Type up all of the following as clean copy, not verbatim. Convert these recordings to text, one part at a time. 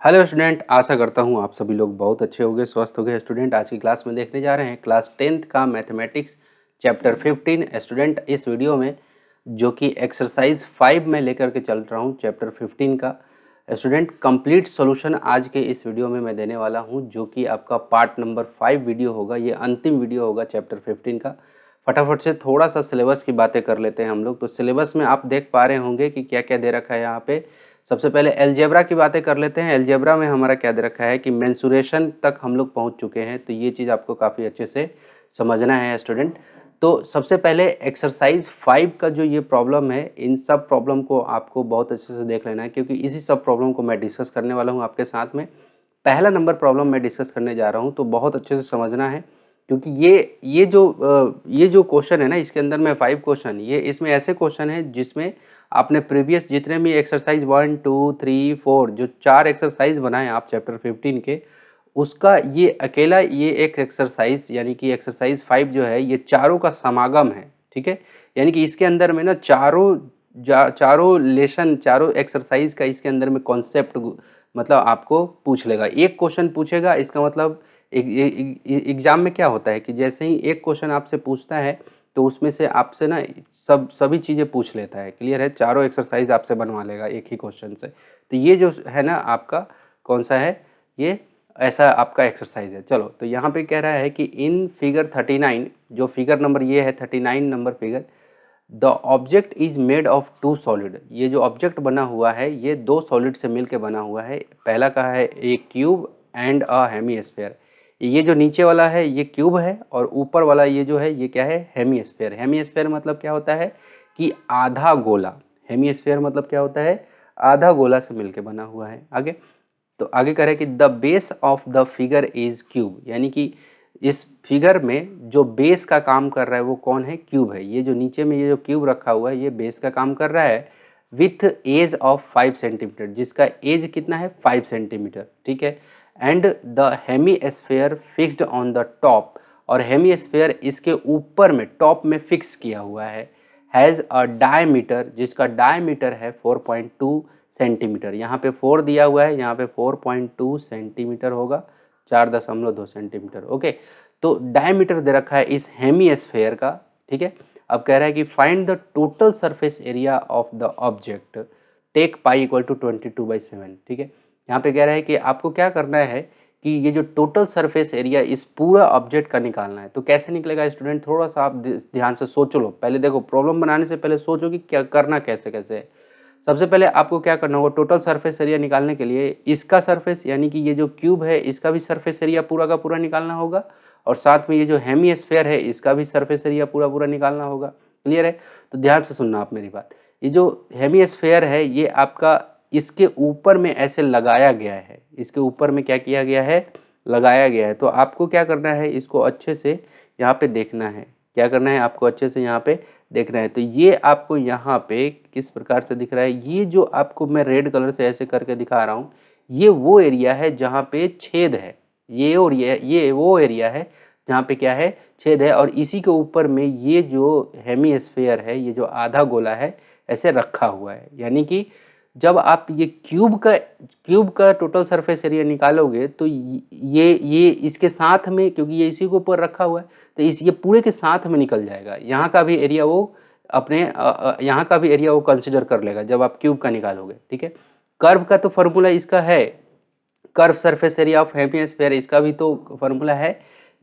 Hello student, आशा करता हूँ आप सभी लोग बहुत अच्छे होंगे, स्वस्थ होंगे। स्टूडेंट, आज की क्लास में देखने जा रहे हैं क्लास 10th का मैथमेटिक्स चैप्टर 15। स्टूडेंट, इस वीडियो में जो कि एक्सरसाइज 5 में लेकर के चल रहा हूँ चैप्टर 15 का स्टूडेंट कंप्लीट सॉल्यूशन आज के इस वीडियो में मैं देने वाला हूँ, जो कि आपका पार्ट नंबर 5 वीडियो होगा। ये अंतिम वीडियो होगा चैप्टर 15 का। फटाफट से थोड़ा सा सिलेबस की बातें कर लेते हैं हम लोग। तो सिलेबस में आप देख पा रहे होंगे कि क्या क्या दे रखा है यहाँ पे। सबसे पहले अलजेब्रा की बातें कर लेते हैं। अलजेब्रा में हमारा क्या दे रखा है कि मेंसुरेशन तक हम लोग पहुंच चुके हैं, तो ये चीज़ आपको काफ़ी अच्छे से समझना है स्टूडेंट। तो सबसे पहले एक्सरसाइज 5 का जो ये प्रॉब्लम है, इन सब प्रॉब्लम को आपको बहुत अच्छे से देख लेना है, क्योंकि इसी सब प्रॉब्लम को मैं डिस्कस करने वाला हूँ आपके साथ में। पहला नंबर प्रॉब्लम मैं डिस्कस करने जा रहा हूँ, तो बहुत अच्छे से समझना है, क्योंकि ये जो क्वेश्चन है ना, इसके अंदर में 5 क्वेश्चन, ये इसमें ऐसे क्वेश्चन है जिसमें आपने प्रीवियस जितने भी एक्सरसाइज 1 2 3 4 जो 4 एक्सरसाइज बनाए आप चैप्टर 15 के, उसका ये अकेला ये एक एक्सरसाइज यानी कि एक्सरसाइज 5 जो है, ये चारों का समागम है। ठीक है, यानी कि इसके अंदर में ना चारों लेसन, चारों एक्सरसाइज का इसके अंदर में कॉन्सेप्ट मतलब आपको पूछ लेगा। एक क्वेश्चन पूछेगा, इसका मतलब एग्जाम में क्या होता है कि जैसे ही एक क्वेश्चन आपसे पूछता है, तो उसमें से आपसे ना सभी चीज़ें पूछ लेता है। क्लियर है, चारों एक्सरसाइज आपसे बनवा लेगा एक ही क्वेश्चन से। तो ये जो है ना आपका कौन सा है, ये ऐसा आपका एक्सरसाइज है। चलो, तो यहाँ पे कह रहा है कि इन फिगर 39, जो फिगर नंबर ये है 39 number figure, the object is made of two solid. ये जो ऑब्जेक्ट बना हुआ है, ये दो सॉलिड से मिलकर बना हुआ है। पहला का है ए क्यूब एंड अ हेमीस्फीयर। ये जो नीचे वाला है ये क्यूब है, और ऊपर वाला ये जो है ये क्या है, हेमीस्फीयर। हेमीस्फीयर मतलब क्या होता है कि आधा गोला। हेमीस्फीयर मतलब क्या होता है, आधा गोला से मिलकर बना हुआ है। आगे तो आगे कह रहे हैं कि the base of the figure is cube, यानी कि इस फिगर में जो बेस का काम कर रहा है वो कौन है, क्यूब है। ये जो नीचे में ये जो क्यूब रखा हुआ है, ये बेस का काम कर रहा है विथ एज ऑफ 5 सेंटीमीटर, जिसका एज कितना है 5 सेंटीमीटर। ठीक है, and the hemisphere fixed on the top, और हेमीस्फीयर इसके ऊपर में टॉप में फिक्स किया हुआ है, हैज़ अ डायमीटर, जिसका डायमीटर है 4.2 सेंटीमीटर। यहाँ पे 4 दिया हुआ है, यहाँ पे 4.2 सेंटीमीटर होगा, 4.2 सेंटीमीटर। ओके, तो डायमीटर दे रखा है इस हेमीस्फीयर का। ठीक है, अब कह रहा है कि find the total surface area of the object, take pi equal to 22/7। ठीक है, यहाँ पे कह रहा है कि आपको क्या करना है कि ये जो टोटल सरफेस एरिया इस पूरा ऑब्जेक्ट का निकालना है। तो कैसे निकलेगा स्टूडेंट, थोड़ा सा आप ध्यान से सोचो लो। पहले देखो, प्रॉब्लम बनाने से पहले सोचो कि क्या करना, कैसे कैसे है। सबसे पहले आपको क्या करना होगा, टोटल सरफेस एरिया निकालने के लिए इसका सरफेस यानी कि ये जो क्यूब है इसका भी सरफेस एरिया पूरा का पूरा निकालना होगा, और साथ में ये जो हेमीस्फीयर है इसका भी सरफेस एरिया पूरा पूरा निकालना होगा। क्लियर है, तो ध्यान से सुनना आप मेरी बात। ये जो हेमीस्फीयर है ये आपका इसके ऊपर में ऐसे लगाया गया है, इसके ऊपर में क्या किया गया है, लगाया गया है। तो आपको क्या करना है, इसको अच्छे से यहाँ पे देखना है। क्या करना है आपको, अच्छे से यहाँ पे देखना है। तो ये आपको यहाँ पे किस प्रकार से दिख रहा है, ये जो आपको मैं रेड कलर से ऐसे करके दिखा रहा हूँ, ये वो एरिया है जहाँ पे छेद है। ये और ये वो एरिया है जहाँ पे क्या है, छेद है। और इसी के ऊपर में ये जो हेमीस्फीयर है, ये जो आधा गोला है, ऐसे रखा हुआ है। यानी कि जब आप ये क्यूब का टोटल सरफेस एरिया निकालोगे, तो ये इसके साथ में, क्योंकि ये इसी के ऊपर रखा हुआ है, तो इस ये पूरे के साथ में निकल जाएगा। यहाँ का भी एरिया वो अपने यहाँ का भी एरिया वो कंसिडर कर लेगा जब आप क्यूब का निकालोगे। ठीक है, कर्व का तो फॉर्मूला इसका है, curve surface area of hemisphere, इसका भी तो फॉर्मूला है।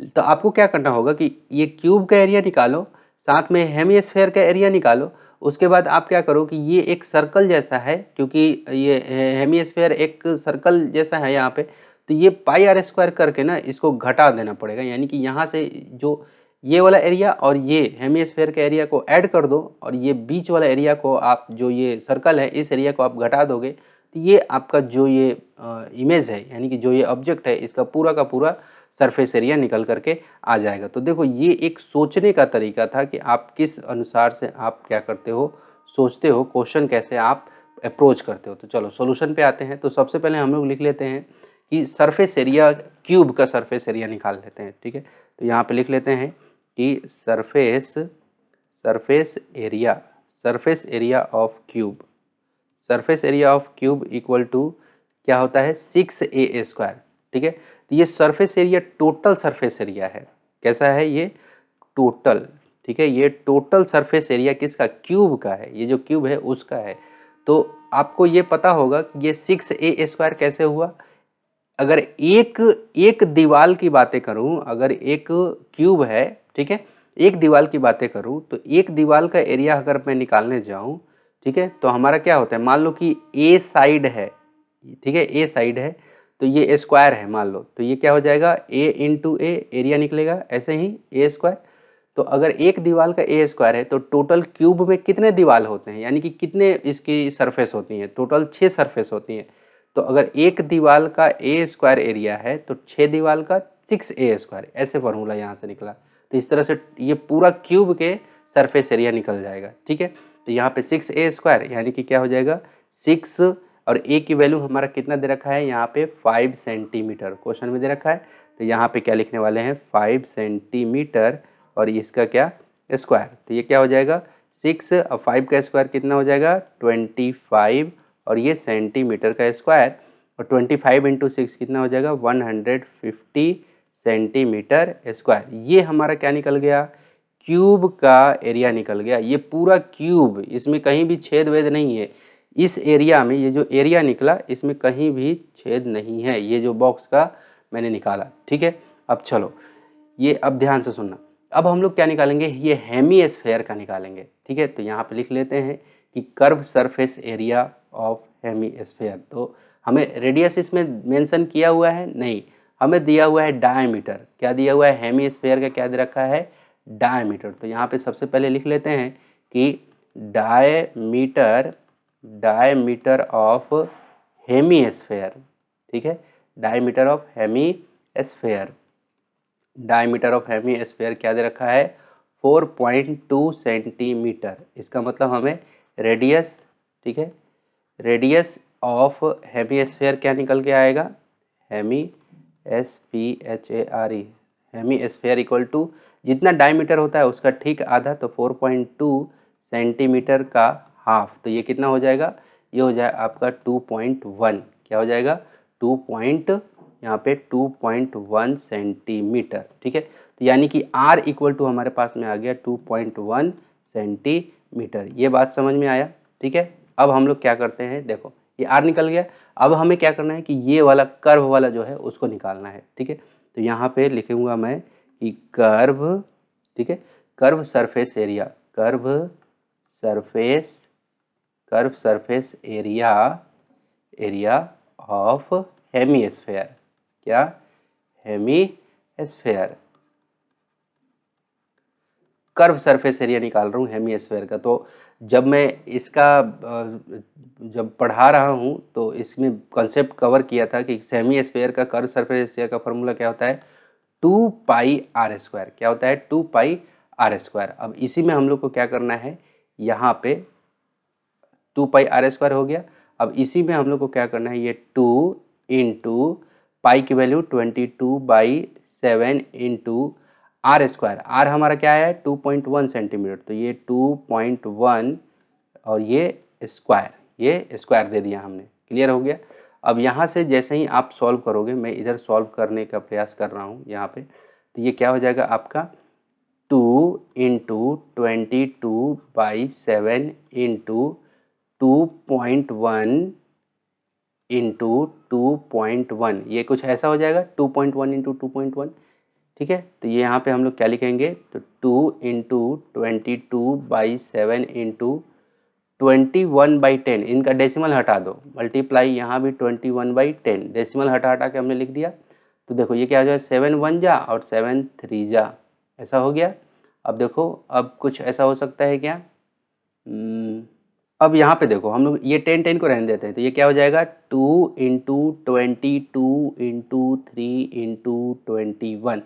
तो आपको क्या करना होगा कि ये क्यूब का एरिया निकालो, साथ में हेमीस्फीयर का एरिया निकालो। उसके बाद आप क्या करो कि ये एक सर्कल जैसा है, क्योंकि ये हेमीस्फीयर एक सर्कल जैसा है यहाँ पे, तो ये πr² करके ना इसको घटा देना पड़ेगा। यानी कि यहाँ से जो ये वाला एरिया और ये हेमीस्फीयर के एरिया को ऐड कर दो, और ये बीच वाला एरिया को आप, जो ये सर्कल है इस एरिया को आप घटा दोगे, तो ये आपका जो ये इमेज है, यानी कि जो ये ऑब्जेक्ट है, इसका पूरा का पूरा सरफेस एरिया निकल करके आ जाएगा। तो देखो, ये एक सोचने का तरीका था कि आप किस अनुसार से आप क्या करते हो, सोचते हो, क्वेश्चन कैसे आप अप्रोच करते हो। तो चलो सॉल्यूशन पे आते हैं। तो सबसे पहले हम लोग लिख लेते हैं कि सरफेस एरिया, क्यूब का सरफेस एरिया निकाल लेते हैं। ठीक है, तो यहाँ पे लिख लेते हैं कि surface area of cube equal to क्या होता है 6a²। ठीक है, तो ये surface area total surface area है। कैसा है ये? टोटल। ठीक है, ये टोटल सरफेस एरिया किसका? क्यूब का है। ये जो क्यूब है उसका है। तो आपको ये पता होगा कि ये 6a² कैसे हुआ। अगर एक दीवार की बातें करूं, अगर एक क्यूब है, ठीक है, एक दीवार की बातें करूं, तो एक दीवार का एरिया अगर मैं निकालने जाऊं, ठीक है, तो हमारा क्या होता है, मान लो कि ए साइड है, ठीक है, ए साइड है, तो ये स्क्वायर है मान लो, तो ये क्या हो जाएगा ए इंटू ए, एरिया निकलेगा ऐसे ही a²। तो अगर एक दीवार का a² है तो टोटल क्यूब में कितने दीवार होते हैं, यानी कि कितने इसकी सरफेस होती हैं, टोटल 6 सरफेस होती हैं। तो अगर एक दीवार का a² एरिया है तो 6 दीवार का 6a², ऐसे फॉर्मूला यहाँ से निकला। तो इस तरह से ये पूरा क्यूब के सरफेस एरिया निकल जाएगा। ठीक है, तो यहाँ पे 6a² यानी कि क्या हो जाएगा 6, और a की वैल्यू हमारा कितना दे रखा है यहाँ पे 5 सेंटीमीटर, क्वेश्चन में दे रखा है। तो यहाँ पे क्या लिखने वाले हैं 5 सेंटीमीटर, और इसका क्या स्क्वायर, तो ये क्या हो जाएगा 6 और 5 का स्क्वायर कितना हो जाएगा 25, और ये सेंटीमीटर का स्क्वायर, और 25 इंटू 6 कितना हो जाएगा 150 सेंटीमीटर स्क्वायर। ये हमारा क्या निकल गया, क्यूब का एरिया निकल गया। ये पूरा क्यूब, इसमें कहीं भी छेद वेद नहीं है। इस एरिया में ये जो एरिया निकला इसमें कहीं भी छेद नहीं है, ये जो बॉक्स का मैंने निकाला। ठीक है, अब चलो ये अब ध्यान से सुनना। अब हम लोग क्या निकालेंगे, ये हेमीस्फेयर का निकालेंगे। ठीक है, तो यहाँ पे लिख लेते हैं कि curve surface area of hemisphere. तो हमें रेडियस इसमें मेंशन किया हुआ है नहीं, हमें दिया हुआ है डायमीटर। क्या दिया हुआ है, हेमीस्फेयर का क्या दे रखा है डायमीटर। तो यहाँ पे सबसे पहले लिख लेते हैं कि डायमीटर ऑफ हेमीस्फेयर। ठीक है, diameter of hemisphere, diameter of hemisphere क्या दे रखा है 4.2 सेंटीमीटर। इसका मतलब हमें रेडियस, ठीक है, रेडियस ऑफ हेमीस्फेयर क्या निकल के आएगा, SPHARE, हेमीस्फेयर इक्वल टू जितना डायमीटर होता है उसका ठीक आधा, तो 4.2 सेंटीमीटर का हाफ, तो ये कितना हो जाएगा, ये हो जाए आपका 2.1। क्या हो जाएगा 2. यहाँ पे 2.1 सेंटीमीटर। ठीक है, तो यानी कि R इक्वल टू हमारे पास में आ गया 2.1 सेंटीमीटर। ये बात समझ में आया। ठीक है, अब हम लोग क्या करते हैं, देखो ये R निकल गया। अब हमें क्या करना है कि ये वाला कर्व वाला जो है उसको निकालना है। ठीक है, तो यहाँ पे लिखूंगा मैं कि कर्व, ठीक है, curve surface area, curve surface area of hemisphere. क्या, हेमीस्फेयर, कर्व सरफेस एरिया निकाल रहा हूँ हेमीस्फेयर का। तो जब मैं इसका जब पढ़ा रहा हूँ तो इसमें कॉन्सेप्ट कवर किया था कि हेमीस्फेयर का कर्व सरफेस एरिया का फॉर्मूला क्या होता है 2πr²। क्या होता है 2πr²। अब इसी में हम लोग को क्या करना है, यहाँ पे 2πr² हो गया। अब इसी में हम लोग को क्या करना है, ये 2 इंटू पाई की वैल्यू 22/7 इंटू r²। r हमारा क्या है 2.1 सेंटीमीटर, तो ये 2.1 और ये स्क्वायर दे दिया हमने। क्लियर हो गया। अब यहाँ से जैसे ही आप सॉल्व करोगे, मैं इधर सॉल्व करने का प्रयास कर रहा हूँ यहाँ पे, तो ये क्या हो जाएगा आपका 2 इंटू 22/7 इंटू 2.1 इंटू 2.1, ये कुछ ऐसा हो जाएगा 2.1 इंटू 2.1। ठीक है, तो ये यहाँ पे हम लोग क्या लिखेंगे, तो 2 इंटू 22/7 इंटू 21/10, इनका डेसिमल हटा दो, मल्टीप्लाई यहाँ भी 21/10, डेसिमल हटा के हमने लिख दिया। तो देखो ये क्या हो जाए 7 1 जा और 7 3 जा, ऐसा हो गया। अब देखो अब कुछ ऐसा हो सकता है क्या, अब यहाँ पे देखो हम लोग ये 10 को रहने देते हैं, तो ये क्या हो जाएगा 2 इंटू 22 इंटू 3 इंटू 21,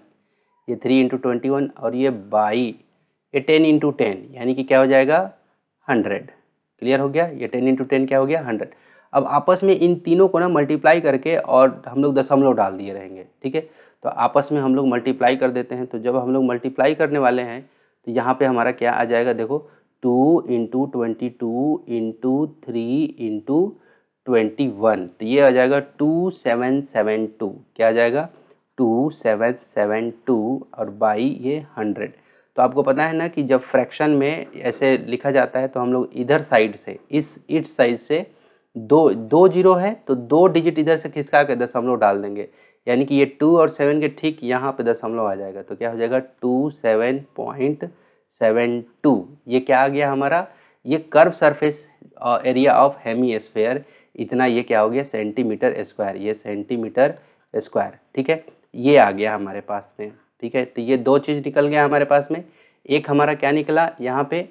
ये 3 इंटू 21 और ये बाई ये 10 इंटू 10, यानी कि क्या हो जाएगा 100। क्लियर हो गया, ये 10 इंटू 10 क्या हो गया 100। अब आपस में इन तीनों को ना मल्टीप्लाई करके और हम लोग दशमलव डाल दिए रहेंगे। ठीक है, तो आपस में हम लोग मल्टीप्लाई कर देते हैं। तो जब हम लोग मल्टीप्लाई करने वाले हैं तो यहाँ पे हमारा क्या आ जाएगा, देखो 2 इंटू 22 इंटू 3 इंटू 21, तो ये आ जाएगा 2772, क्या आ जाएगा 2772 और बाई ये 100। तो आपको पता है ना कि जब फ्रैक्शन में ऐसे लिखा जाता है तो हम लोग इधर साइड से इस साइड से दो दो जीरो है तो 2 डिजिट इधर से खिसका के दशमलव डाल देंगे, यानी कि ये 2 और 7 के ठीक यहाँ पे दशमलव आ जाएगा, तो क्या हो जाएगा 27.72। ये क्या आ गया हमारा, ये curve surface area of hemisphere, इतना ये क्या हो गया सेंटीमीटर स्क्वायर, ये सेंटीमीटर स्क्वायर। ठीक है, ये आ गया हमारे पास में। ठीक है, तो ये दो चीज़ निकल गया हमारे पास में। एक हमारा क्या निकला यहाँ पे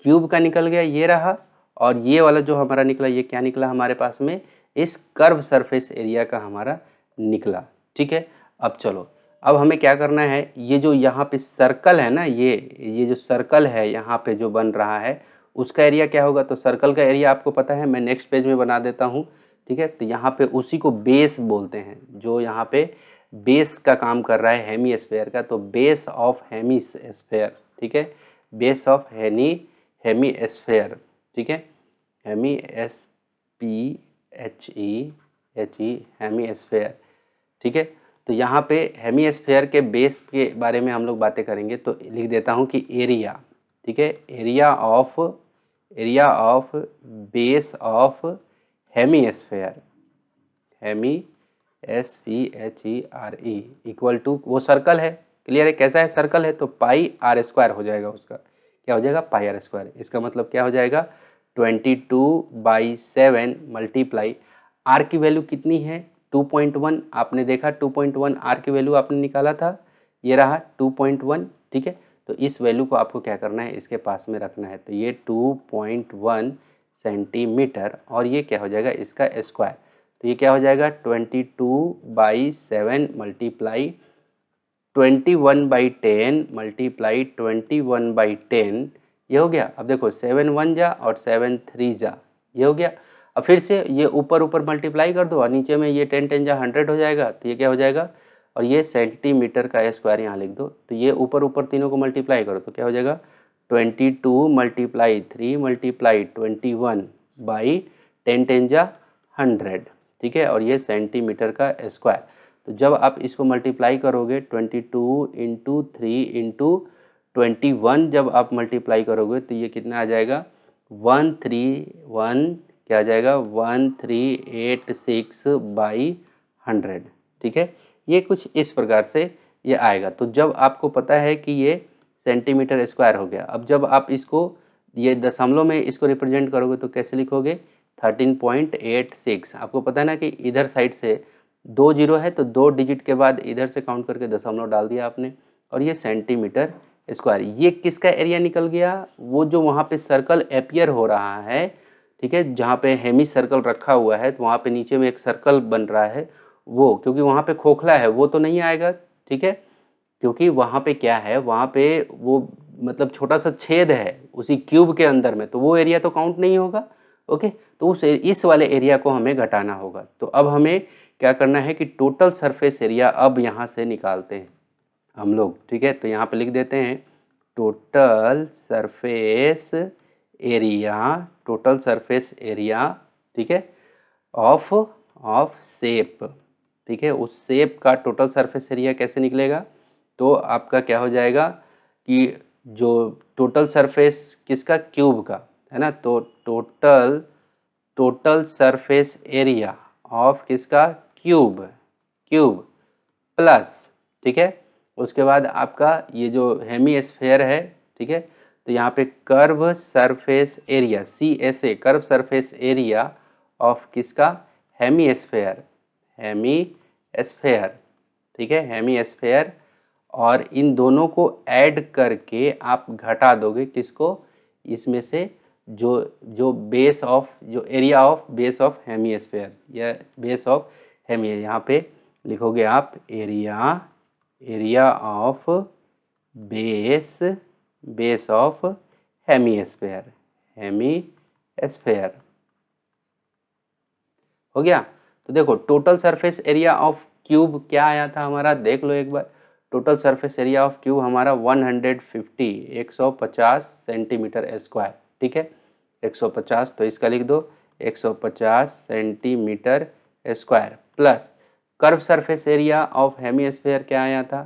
क्यूब का निकल गया, ये रहा, और ये वाला जो हमारा निकला ये क्या निकला हमारे पास में, इस कर्व सरफेस एरिया का हमारा निकला। ठीक है, अब चलो, अब हमें क्या करना है, ये जो यहाँ पे सर्कल है ना, ये जो सर्कल है यहाँ पे जो बन रहा है उसका एरिया क्या होगा, तो सर्कल का एरिया आपको पता है, मैं नेक्स्ट पेज में बना देता हूँ। ठीक है, तो यहाँ पे उसी को बेस बोलते हैं, जो यहाँ पे बेस का काम कर रहा है हेमीस्फेयर का, तो बेस ऑफ हेमीस्फेयर। ठीक है, बेस ऑफ हेमीस्फेयर। ठीक है, हेमीस्फेयर। ठीक है, तो यहाँ पे हेमीस्फेयर के बेस के बारे में हम लोग बातें करेंगे, तो लिख देता हूँ कि एरिया। ठीक है, area of base of hemisphere, हेमीSPHERE इक्वल टू, वो सर्कल है, क्लियर है कैसा है सर्कल है, तो पाई आर स्क्वायर हो जाएगा उसका, क्या हो जाएगा पाई आर स्क्वायर। इसका मतलब क्या हो जाएगा 22/7 मल्टीप्लाई, आर की वैल्यू कितनी है 2.1, आपने देखा 2.1 आर की वैल्यू आपने निकाला था, ये रहा 2.1। ठीक है, तो इस वैल्यू को आपको क्या करना है, इसके पास में रखना है, तो ये 2.1 सेंटीमीटर, और ये क्या हो जाएगा इसका स्क्वायर, तो ये क्या हो जाएगा 22/7 मल्टीप्लाई 21/10 मल्टीप्लाई 21/10, ये हो गया। अब देखो 7 1 जा और 7 3 जा, ये हो गया। अब फिर से ये ऊपर ऊपर मल्टीप्लाई कर दो और नीचे में ये 10 10 जा 100 हो जाएगा, तो ये क्या हो जाएगा, और ये सेंटीमीटर का स्क्वायर यहाँ लिख दो, तो ये ऊपर ऊपर तीनों को मल्टीप्लाई करो तो क्या हो जाएगा 22 मल्टीप्लाई 3 मल्टीप्लाई 21/10 10 जा 100। ठीक है, और ये सेंटीमीटर का स्क्वायर। तो जब आप इसको मल्टीप्लाई करोगे 22 इंटू 3 इंटू 21, जब आप मल्टीप्लाई करोगे तो ये कितना आ जाएगा 131, क्या आ जाएगा 1386/100। ठीक है, ये कुछ इस प्रकार से ये आएगा। तो जब आपको पता है कि ये सेंटीमीटर स्क्वायर हो गया, अब जब आप इसको ये दशमलव में इसको रिप्रेजेंट करोगे तो कैसे लिखोगे 13.86। आपको पता है ना कि इधर साइड से 2 जीरो है तो 2 डिजिट के बाद इधर से काउंट करके दशमलव डाल दिया आपने, और ये सेंटीमीटर स्क्वायर। ये किसका एरिया निकल गया, वो जो वहाँ पे सर्कल एपियर हो रहा है, ठीक है, जहाँ पे हेमी सर्कल रखा हुआ है तो वहाँ पे नीचे में एक सर्कल बन रहा है, वो क्योंकि वहाँ पे खोखला है वो तो नहीं आएगा। ठीक है, क्योंकि वहाँ पे क्या है, वहाँ पे वो मतलब छोटा सा छेद है उसी क्यूब के अंदर में, तो वो एरिया तो काउंट नहीं होगा। ओके, तो इस वाले एरिया को हमें घटाना होगा। तो अब हमें क्या करना है कि टोटल सरफेस एरिया अब यहाँ से निकालते हैं हम लोग। ठीक है, तो यहाँ पे लिख देते हैं टोटल सरफेस एरिया, ठीक है, ऑफ शेप। ठीक है, उस शेप का टोटल सरफेस एरिया कैसे निकलेगा, तो आपका क्या हो जाएगा कि जो टोटल सरफेस किसका क्यूब का है ना, तो टोटल सरफेस एरिया ऑफ किसका क्यूब प्लस, ठीक है, उसके बाद आपका ये जो हेमीस्फेयर है, ठीक है, तो यहाँ पे curve surface area CSA, curve surface area of किसका हेमीस्फेयर, ठीक है, हेमीस्फेयर, और इन दोनों को ऐड करके आप घटा दोगे किसको, इसमें से जो बेस ऑफ जो area of base of hemisphere या बेस ऑफ हेमी, यहाँ पे लिखोगे आप area of base of hemisphere हो गया। तो देखो total surface area of cube क्या आया था हमारा, देख लो एक बार, total surface area of cube हमारा 150 सेंटीमीटर स्क्वायर। ठीक है, 150, तो इसका लिख दो 150 centimetre square plus curve surface area of hemisphere क्या आया था,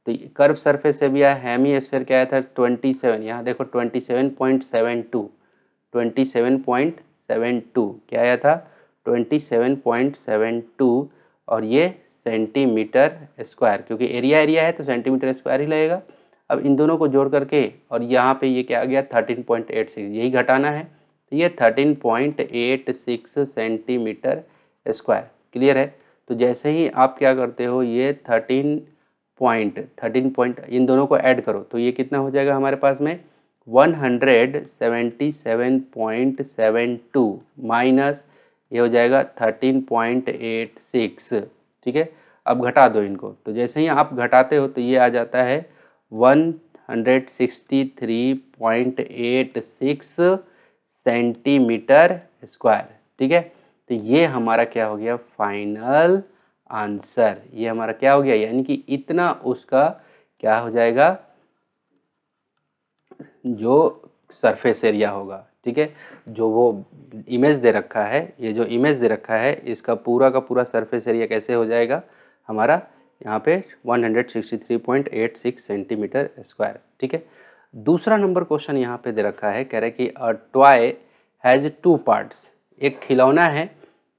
तो कर्व सरफेस एरिया हेमीस्फेयर क्या आया था 27, यहाँ देखो 27.72 क्या आया था 27.72 और ये सेंटीमीटर स्क्वायर, क्योंकि एरिया एरिया है तो सेंटीमीटर स्क्वायर ही लगेगा। अब इन दोनों को जोड़ करके और यहाँ पे ये क्या आ गया 13.86, यही घटाना है तो ये 13.86 सेंटीमीटर स्क्वायर। क्लियर है। तो जैसे ही आप क्या करते हो ये 13 पॉइंट इन दोनों को ऐड करो तो ये कितना हो जाएगा हमारे पास में 177.72 माइनस ये हो जाएगा 13.86। ठीक है, अब घटा दो इनको, तो जैसे ही आप घटाते हो तो ये आ जाता है 163.86 सेंटीमीटर स्क्वायर। ठीक है, तो ये हमारा क्या हो गया फाइनल आंसर, ये हमारा क्या हो गया, यानी कि इतना उसका क्या हो जाएगा जो सरफेस एरिया होगा। ठीक है, जो वो इमेज दे रखा है, ये जो इमेज दे रखा है इसका पूरा का पूरा सरफेस एरिया कैसे हो जाएगा हमारा यहाँ पे 163.86 सेंटीमीटर स्क्वायर। ठीक है, दूसरा नंबर क्वेश्चन यहाँ पे दे रखा है, कह रहा है कि अ टॉय हैज़ 2 पार्ट्स, एक खिलौना है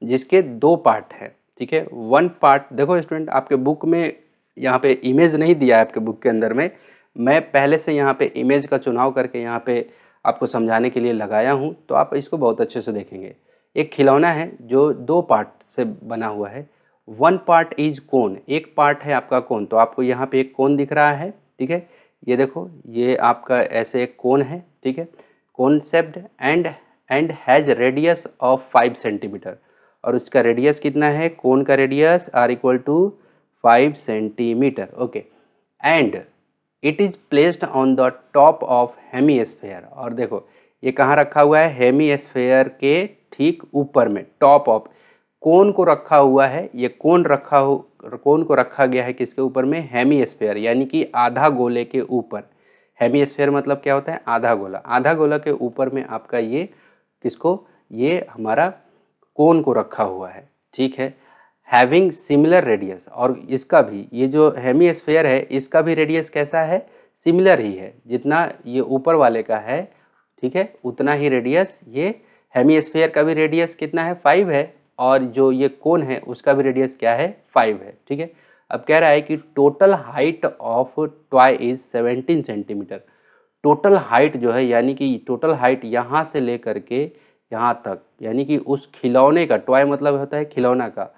जिसके 2 पार्ट है। ठीक है, 1 पार्ट, देखो स्टूडेंट आपके बुक में यहाँ पे इमेज नहीं दिया है, आपके बुक के अंदर में मैं पहले से यहाँ पे इमेज का चुनाव करके यहाँ पे आपको समझाने के लिए लगाया हूँ, तो आप इसको बहुत अच्छे से देखेंगे। एक खिलौना है जो 2 पार्ट से बना हुआ है। 1 पार्ट इज कोन, एक पार्ट है आपका कोन, तो आपको यहाँ पे एक कोन दिख रहा है। ठीक है, ये देखो ये आपका ऐसे एक कोन है। ठीक है, concept and has radius of 5 centimetre, और उसका रेडियस कितना है, कोन का radius r equal to 5 centimetre. Okay, and it is placed on the top of hemisphere, और देखो ये कहाँ रखा हुआ है, हेमीस्फेयर के ठीक ऊपर में, टॉप ऑफ कोन को रखा हुआ है। ये कोन को रखा गया है किसके ऊपर में, हेमीस्फेयर, यानी कि आधा गोले के ऊपर। हेमीस्फेयर मतलब क्या होता है, आधा गोला, आधा गोला के ऊपर में आपका ये किसको, ये हमारा कोन को रखा हुआ है। ठीक है, हैविंग सिमिलर रेडियस, और इसका भी ये जो हेमीस्फेयर है इसका भी रेडियस कैसा है, सिमिलर ही है, जितना ये ऊपर वाले का है। ठीक है, उतना ही रेडियस ये हेमीस्फेयर का भी रेडियस कितना है 5 है, और जो ये कोन है उसका भी रेडियस क्या है 5 है। ठीक है, अब कह रहा है कि total height of toy is 17 centimetre. Total height जो है, यानी कि टोटल हाइट यहाँ से लेकर के यहाँ तक, यानी कि उस खिलौने का, टॉय मतलब होता है खिलौना का,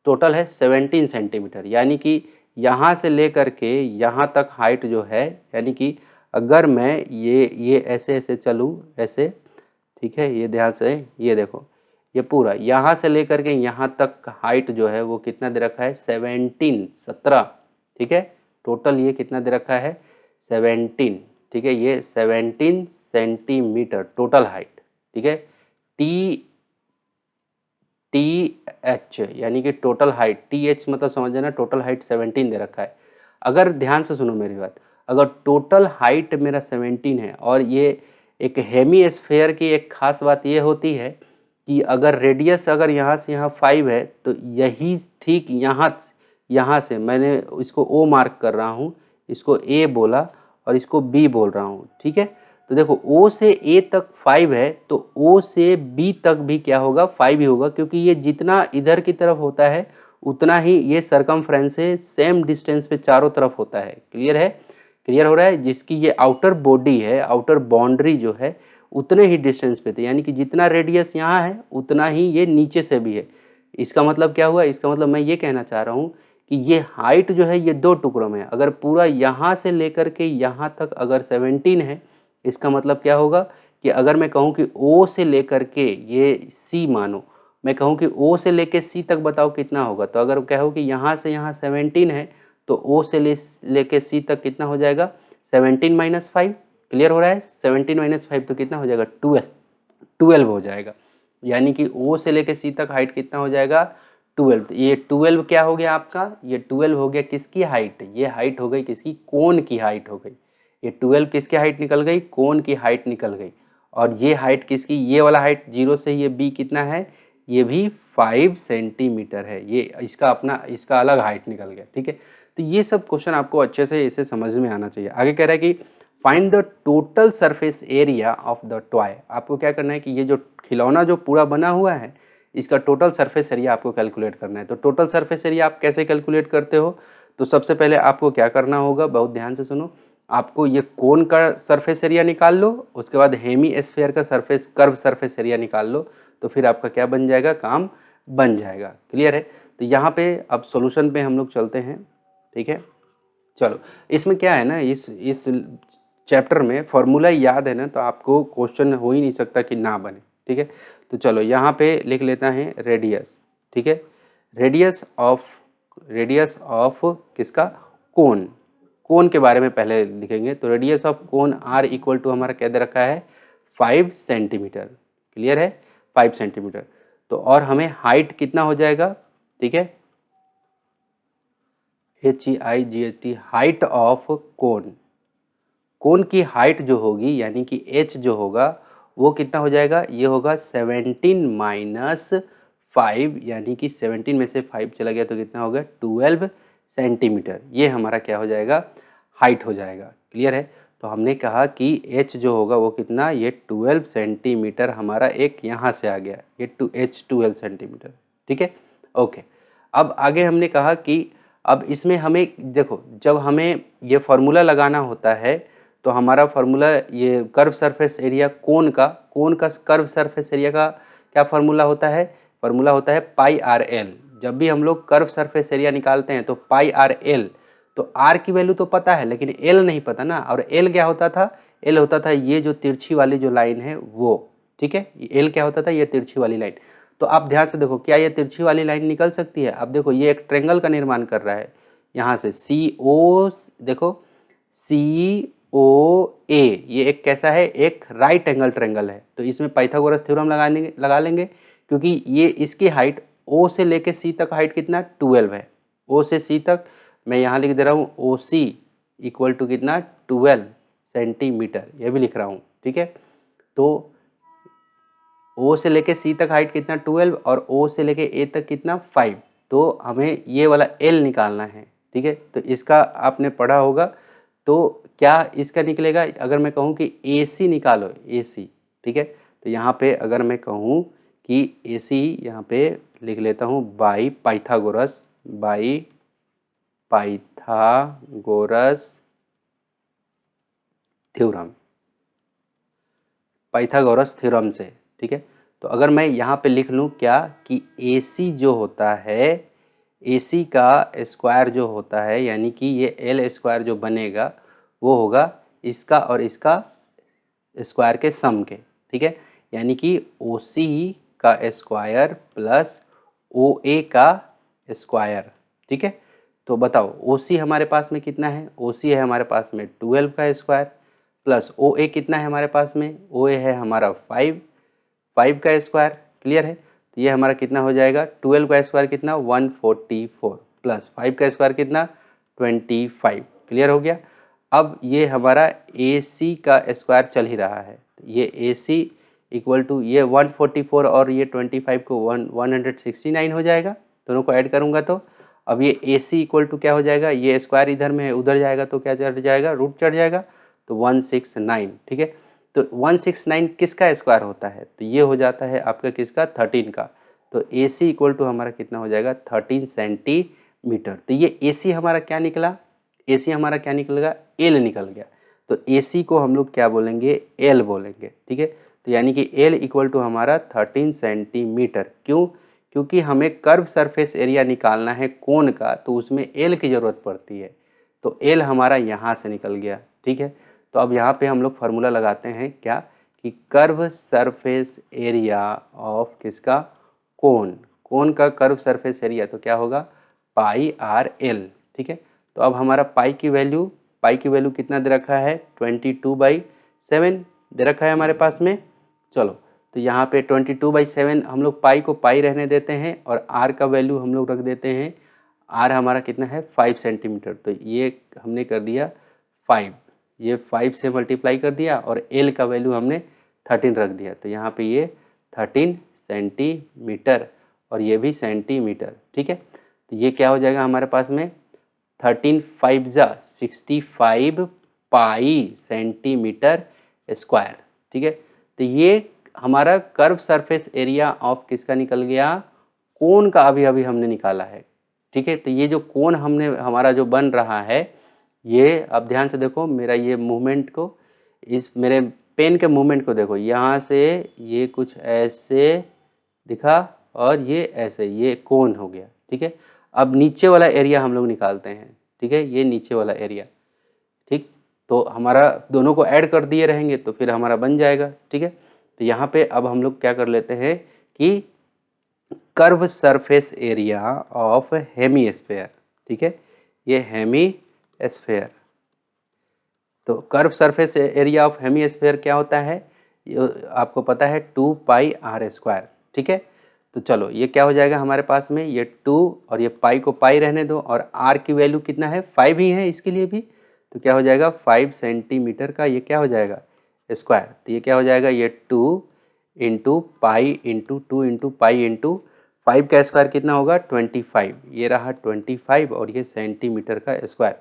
टोटल है 17 सेंटीमीटर, यानी कि यहाँ से लेकर के यहाँ तक हाइट जो है, यानी कि अगर मैं ये ऐसे ऐसे चलूँ ऐसे, ठीक है, ये ध्यान से ये देखो, ये पूरा यहाँ से लेकर के यहाँ तक हाइट जो है वो कितना दे रखा है 17। ठीक है, टोटल ये कितना दे रखा है 17। ठीक है, ये 17 सेंटीमीटर टोटल हाइट। ठीक है, TH यानी कि टोटल हाइट, TH मतलब समझ जाना, टोटल हाइट 17 दे रखा है। अगर ध्यान से सुनो मेरी बात, अगर टोटल हाइट मेरा 17 है, और ये एक हेमीस्फेयर की एक खास बात ये होती है कि अगर रेडियस अगर यहाँ से यहाँ 5 है, तो यही ठीक यहाँ से मैंने इसको O मार्क कर रहा हूँ, इसको A बोला और इसको B बोल रहा हूँ। ठीक है, तो देखो O से A तक 5 है, तो O से B तक भी क्या होगा 5 ही होगा, क्योंकि ये जितना इधर की तरफ होता है उतना ही ये सरकमफ्रेंस से सेम डिस्टेंस पे चारों तरफ होता है। क्लियर है, क्लियर हो रहा है, जिसकी ये आउटर बॉडी है, आउटर बाउंड्री जो है उतने ही डिस्टेंस पे थे, यानी कि जितना रेडियस यहाँ है उतना ही ये नीचे से भी है। इसका मतलब क्या हुआ, इसका मतलब मैं ये कहना चाह रहा हूँ कि ये हाइट जो है ये 2 टुकड़ों में है। अगर पूरा यहाँ से लेकर के यहाँ तक अगर 17 है, इसका मतलब क्या होगा कि अगर मैं कहूँ कि O से लेकर के ये C मानो, मैं कहूँ कि O से लेके C तक बताओ कितना होगा, तो अगर कहो कि यहाँ से यहाँ 17 है तो O से लेके C तक कितना हो जाएगा 17 माइनस 5। क्लियर हो रहा है, 17 माइनस 5 तो कितना हो जाएगा 12 हो जाएगा, यानी कि O से लेके C तक हाइट कितना हो जाएगा 12। ये 12 क्या हो गया आपका, ये 12 हो गया किसकी हाइट, ये हाइट हो गई किसकी, कोन की हाइट हो गई। ये 12 किसकी हाइट निकल गई, कोन की हाइट निकल गई। और ये हाइट किसकी, ये वाला हाइट 0 से ये b कितना है, ये भी 5 सेंटीमीटर है। ये इसका अपना इसका अलग हाइट निकल गया, ठीक है। तो ये सब क्वेश्चन आपको अच्छे से इसे समझ में आना चाहिए। आगे कह रहा है कि find the total surface area of the toy. आपको क्या करना है कि ये जो खिलौना जो पूरा बना हुआ है इसका टोटल सरफेस एरिया आपको कैलकुलेट करना है। तो टोटल सरफेस एरिया आप कैसे कैलकुलेट करते हो, तो सबसे पहले आपको क्या करना होगा, बहुत ध्यान से सुनो, आपको ये कोन का सरफेस एरिया निकाल लो, उसके बाद हेमी स्फीयर का कर्व सरफेस एरिया निकाल लो, तो फिर आपका क्या बन जाएगा, काम बन जाएगा। क्लियर है। तो यहाँ पे अब सॉल्यूशन पे हम लोग चलते हैं, ठीक है। चलो, इसमें क्या है ना, इस चैप्टर में फॉर्मूला याद है ना, तो आपको क्वेश्चन हो ही नहीं सकता कि ना बने, ठीक है। तो चलो यहाँ पे लिख लेता है रेडियस, ठीक है। रेडियस ऑफ किसका, कोन। कोन के बारे में पहले लिखेंगे। तो radius of cone r equal to हमारा क्या दे रखा है, 5 सेंटीमीटर। क्लियर है, 5 सेंटीमीटर। तो और हमें हाइट कितना हो जाएगा, ठीक है, HEIGHT, हाइट ऑफ कोन। कोन की हाइट जो होगी यानी कि h जो होगा वो कितना हो जाएगा, ये होगा 17 माइनस 5, यानी कि 17 में से 5 चला गया तो कितना होगा, 12 सेंटीमीटर। ये हमारा क्या हो जाएगा, हाइट हो जाएगा। क्लियर है। तो हमने कहा कि h जो होगा वो कितना, ये 12 सेंटीमीटर हमारा एक यहाँ से आ गया, ये h 12 सेंटीमीटर, ठीक है। ओके, अब आगे हमने कहा कि अब इसमें हमें देखो, जब हमें ये फॉर्मूला लगाना होता है तो हमारा फॉर्मूला, ये कर्व सरफेस एरिया कोन का कर्व सरफेस एरिया का क्या फॉर्मूला होता है, फॉर्मूला होता है पाई आर एल। जब भी हम लोग कर्व सरफेस एरिया निकालते हैं तो पाई आर एल, तो आर की वैल्यू तो पता है लेकिन एल नहीं पता ना। और एल क्या होता था, एल होता था ये जो तिरछी वाली जो लाइन है वो, ठीक है। एल क्या होता था, ये तिरछी वाली लाइन। तो आप ध्यान से देखो, क्या ये तिरछी वाली लाइन निकल सकती है। अब देखो, ये एक ट्रेंगल का निर्माण कर रहा है, यहाँ से सी ओ, देखो सी ओ ए, ये एक कैसा है, एक राइट एंगल ट्रेंगल है। तो इसमें पाइथागोरस थ्योरम लगा लेंगे, क्योंकि ये इसकी हाइट ओ से लेके सी तक हाइट कितना, 12 है। ओ से सी तक मैं यहाँ लिख दे रहा हूँ, ओ सी इक्वल टू कितना, 12 सेंटीमीटर, ये भी लिख रहा हूँ, ठीक है। तो ओ से लेके सी तक हाइट कितना, 12, और ओ से लेके ए तक कितना, 5। तो हमें ये वाला एल निकालना है, ठीक है। तो इसका आपने पढ़ा होगा, तो क्या इसका निकलेगा, अगर मैं कहूँ कि ए सी निकालो, ए सी, ठीक है। तो यहाँ पे अगर मैं कहूँ कि ए सी, यहाँ पे लिख लेता हूँ by Pythagoras theorem, Pythagoras theorem से, ठीक है। तो अगर मैं यहाँ पे लिख लूँ क्या कि AC जो होता है, AC का स्क्वायर जो होता है, यानी कि ये एल स्क्वायर जो बनेगा वो होगा इसका और इसका स्क्वायर के सम के, ठीक है। यानी कि OC का स्क्वायर प्लस OA का स्क्वायर, ठीक है। तो बताओ OC हमारे पास में कितना है, OC है हमारे पास में 12 का स्क्वायर, प्लस OA कितना है हमारे पास में, OA है हमारा 5 का स्क्वायर। क्लियर है। तो ये हमारा कितना हो जाएगा, 12 का स्क्वायर कितना, 144, प्लस 5 का स्क्वायर कितना, 25। क्लियर हो गया। अब ये हमारा AC का स्क्वायर चल ही रहा है, ये AC इक्वल टू ये 144 और ये 25 को 169 हो जाएगा, दोनों को ऐड करूँगा तो अब ये AC इक्वल टू क्या हो जाएगा, ये स्क्वायर इधर में है उधर जाएगा तो क्या चढ़ जाएगा, रूट चढ़ जाएगा, तो 169, ठीक है। तो 169 किसका स्क्वायर होता है, तो ये हो जाता है आपका किसका, 13 का। तो AC इक्वल टू हमारा कितना हो जाएगा, 13 सेंटीमीटर। तो ये AC हमारा क्या निकला, AC हमारा क्या निकलेगा, L निकल गया। तो AC को हम लोग क्या बोलेंगे, L बोलेंगे, ठीक है। तो यानी कि L इक्वल टू हमारा 13 सेंटीमीटर। क्यों, क्योंकि हमें कर्व सरफेस एरिया निकालना है कोन का, तो उसमें L की ज़रूरत पड़ती है। तो L हमारा यहाँ से निकल गया, ठीक है। तो अब यहाँ पे हम लोग फार्मूला लगाते हैं क्या, कि कर्व सरफेस एरिया ऑफ किसका, कोन का कर्व सरफेस एरिया, तो क्या होगा, पाई आर एल, ठीक है। तो अब हमारा पाई की वैल्यू कितना दे रखा है, 22/7 दे रखा है हमारे पास में। चलो, तो यहाँ पे 22/7 हम लोग पाई को पाई रहने देते हैं और आर का वैल्यू हम लोग रख देते हैं, आर हमारा कितना है, 5 सेंटीमीटर। तो ये हमने कर दिया 5, ये 5 से मल्टीप्लाई कर दिया और एल का वैल्यू हमने 13 रख दिया, तो यहाँ पे ये 13 सेंटीमीटर और ये भी सेंटीमीटर, ठीक है। तो ये क्या हो जाएगा हमारे पास में 13 5 जा 65 पाई सेंटीमीटर स्क्वायर, ठीक है। तो ये हमारा कर्व सरफेस एरिया ऑफ किसका निकल गया, कोन का अभी अभी हमने निकाला है, ठीक है। तो ये जो कोन हमने हमारा जो बन रहा है, ये अब ध्यान से देखो मेरा ये मूवमेंट को, इस मेरे पेन के मूवमेंट को देखो, यहाँ से ये कुछ ऐसे दिखा और ये ऐसे, ये कोन हो गया, ठीक है। अब नीचे वाला एरिया हम लोग निकालते हैं, ठीक है, ये नीचे वाला एरिया, ठीक। तो हमारा दोनों को ऐड कर दिए रहेंगे तो फिर हमारा बन जाएगा, ठीक है। तो यहाँ पे अब हम लोग क्या कर लेते हैं कि curve surface area of hemisphere, ठीक है, ये हेमीस्फेयर। तो curve surface area of hemisphere क्या होता है, आपको पता है 2 पाई आर स्क्वायर, ठीक है। तो चलो ये क्या हो जाएगा हमारे पास में, ये 2 और ये पाई को पाई रहने दो, और आर की वैल्यू कितना है 5 ही है इसके लिए भी, तो क्या हो जाएगा 5 सेंटीमीटर का ये क्या हो जाएगा स्क्वायर। तो ये क्या हो जाएगा, ये 2 into pi into 2 into pi into 5 का स्क्वायर कितना होगा 25, ये रहा 25 और ये सेंटीमीटर का स्क्वायर,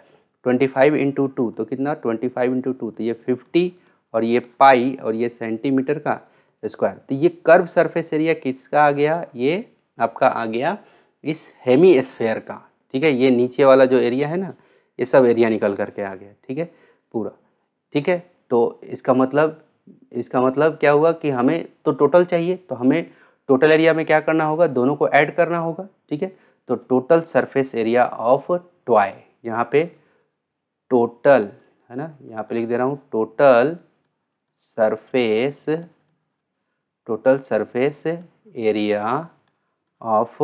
25 इंटू 2 तो कितना 25 इंटू 2 तो ये 50 और ये पाई और ये सेंटीमीटर का स्क्वायर। तो ये कर्व सरफेस एरिया किसका आ गया, ये आपका आ गया इस हेमीस्फेयर का, ठीक है। ये नीचे वाला जो एरिया है ना, ये सब एरिया निकल करके आ गया, ठीक है पूरा, ठीक है। तो इसका मतलब क्या हुआ कि हमें तो टोटल चाहिए, तो हमें टोटल एरिया में क्या करना होगा, दोनों को ऐड करना होगा, ठीक है। तो total surface area of toy, यहाँ पे टोटल है ना, यहाँ पे लिख दे रहा हूँ total surface area of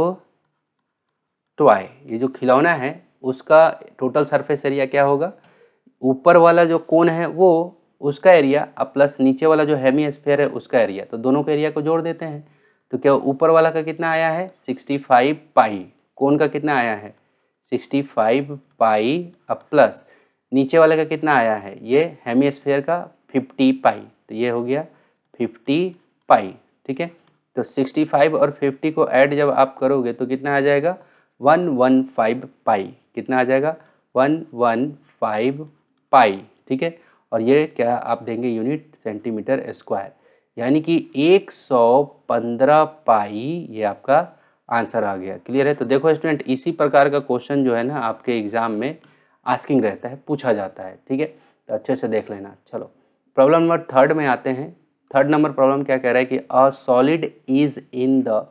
toy, ये जो खिलौना है उसका टोटल सरफेस एरिया क्या होगा, ऊपर वाला जो कोन है वो उसका एरिया अब प्लस नीचे वाला जो हेमीस्फीयर है उसका एरिया, तो दोनों के एरिया को जोड़ देते हैं। तो क्या ऊपर वाला का कितना आया है 65 पाई, कोन का कितना आया है 65 पाई, अब प्लस नीचे वाले का कितना आया है ये हेमीस्फीयर का 50 पाई, तो ये हो गया 50 पाई, ठीक है। तो 65 और 50 को ऐड जब आप करोगे तो कितना आ जाएगा 115 पाई, कितना आ जाएगा 115 पाई, ठीक है। और ये क्या आप देंगे यूनिट सेंटीमीटर स्क्वायर, यानी कि 115 पाई, ये आपका आंसर आ गया। क्लियर है। तो देखो स्टूडेंट, इसी प्रकार का क्वेश्चन जो है ना आपके एग्जाम में आस्किंग रहता है, पूछा जाता है, ठीक है। तो अच्छे से देख लेना। चलो प्रॉब्लम नंबर 3 में आते हैं। 3 नंबर प्रॉब्लम क्या कह रहा है कि a solid is in the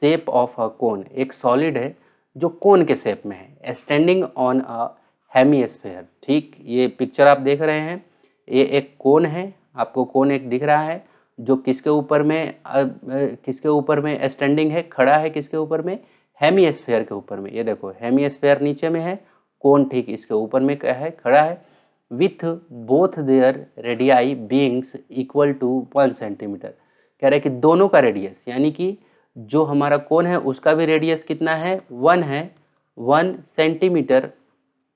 shape of a cone, एक सॉलिड है जो कोन के शेप में है, स्टैंडिंग ऑन अ हेमीस्फीयर, ठीक। ये पिक्चर आप देख रहे हैं, ये एक कोन है, आपको कोन एक दिख रहा है जो किसके ऊपर में स्टैंडिंग है, खड़ा है किसके ऊपर में, हेमीस्फीयर के ऊपर में। ये देखो हेमीस्फीयर नीचे में है, कोन ठीक इसके ऊपर में क्या है, खड़ा है, with both their radii beings equal to 1 centimetre. कह रहा है कि दोनों का रेडियस, यानी कि जो हमारा कोन है उसका भी रेडियस कितना है 1 है, 1 सेंटीमीटर,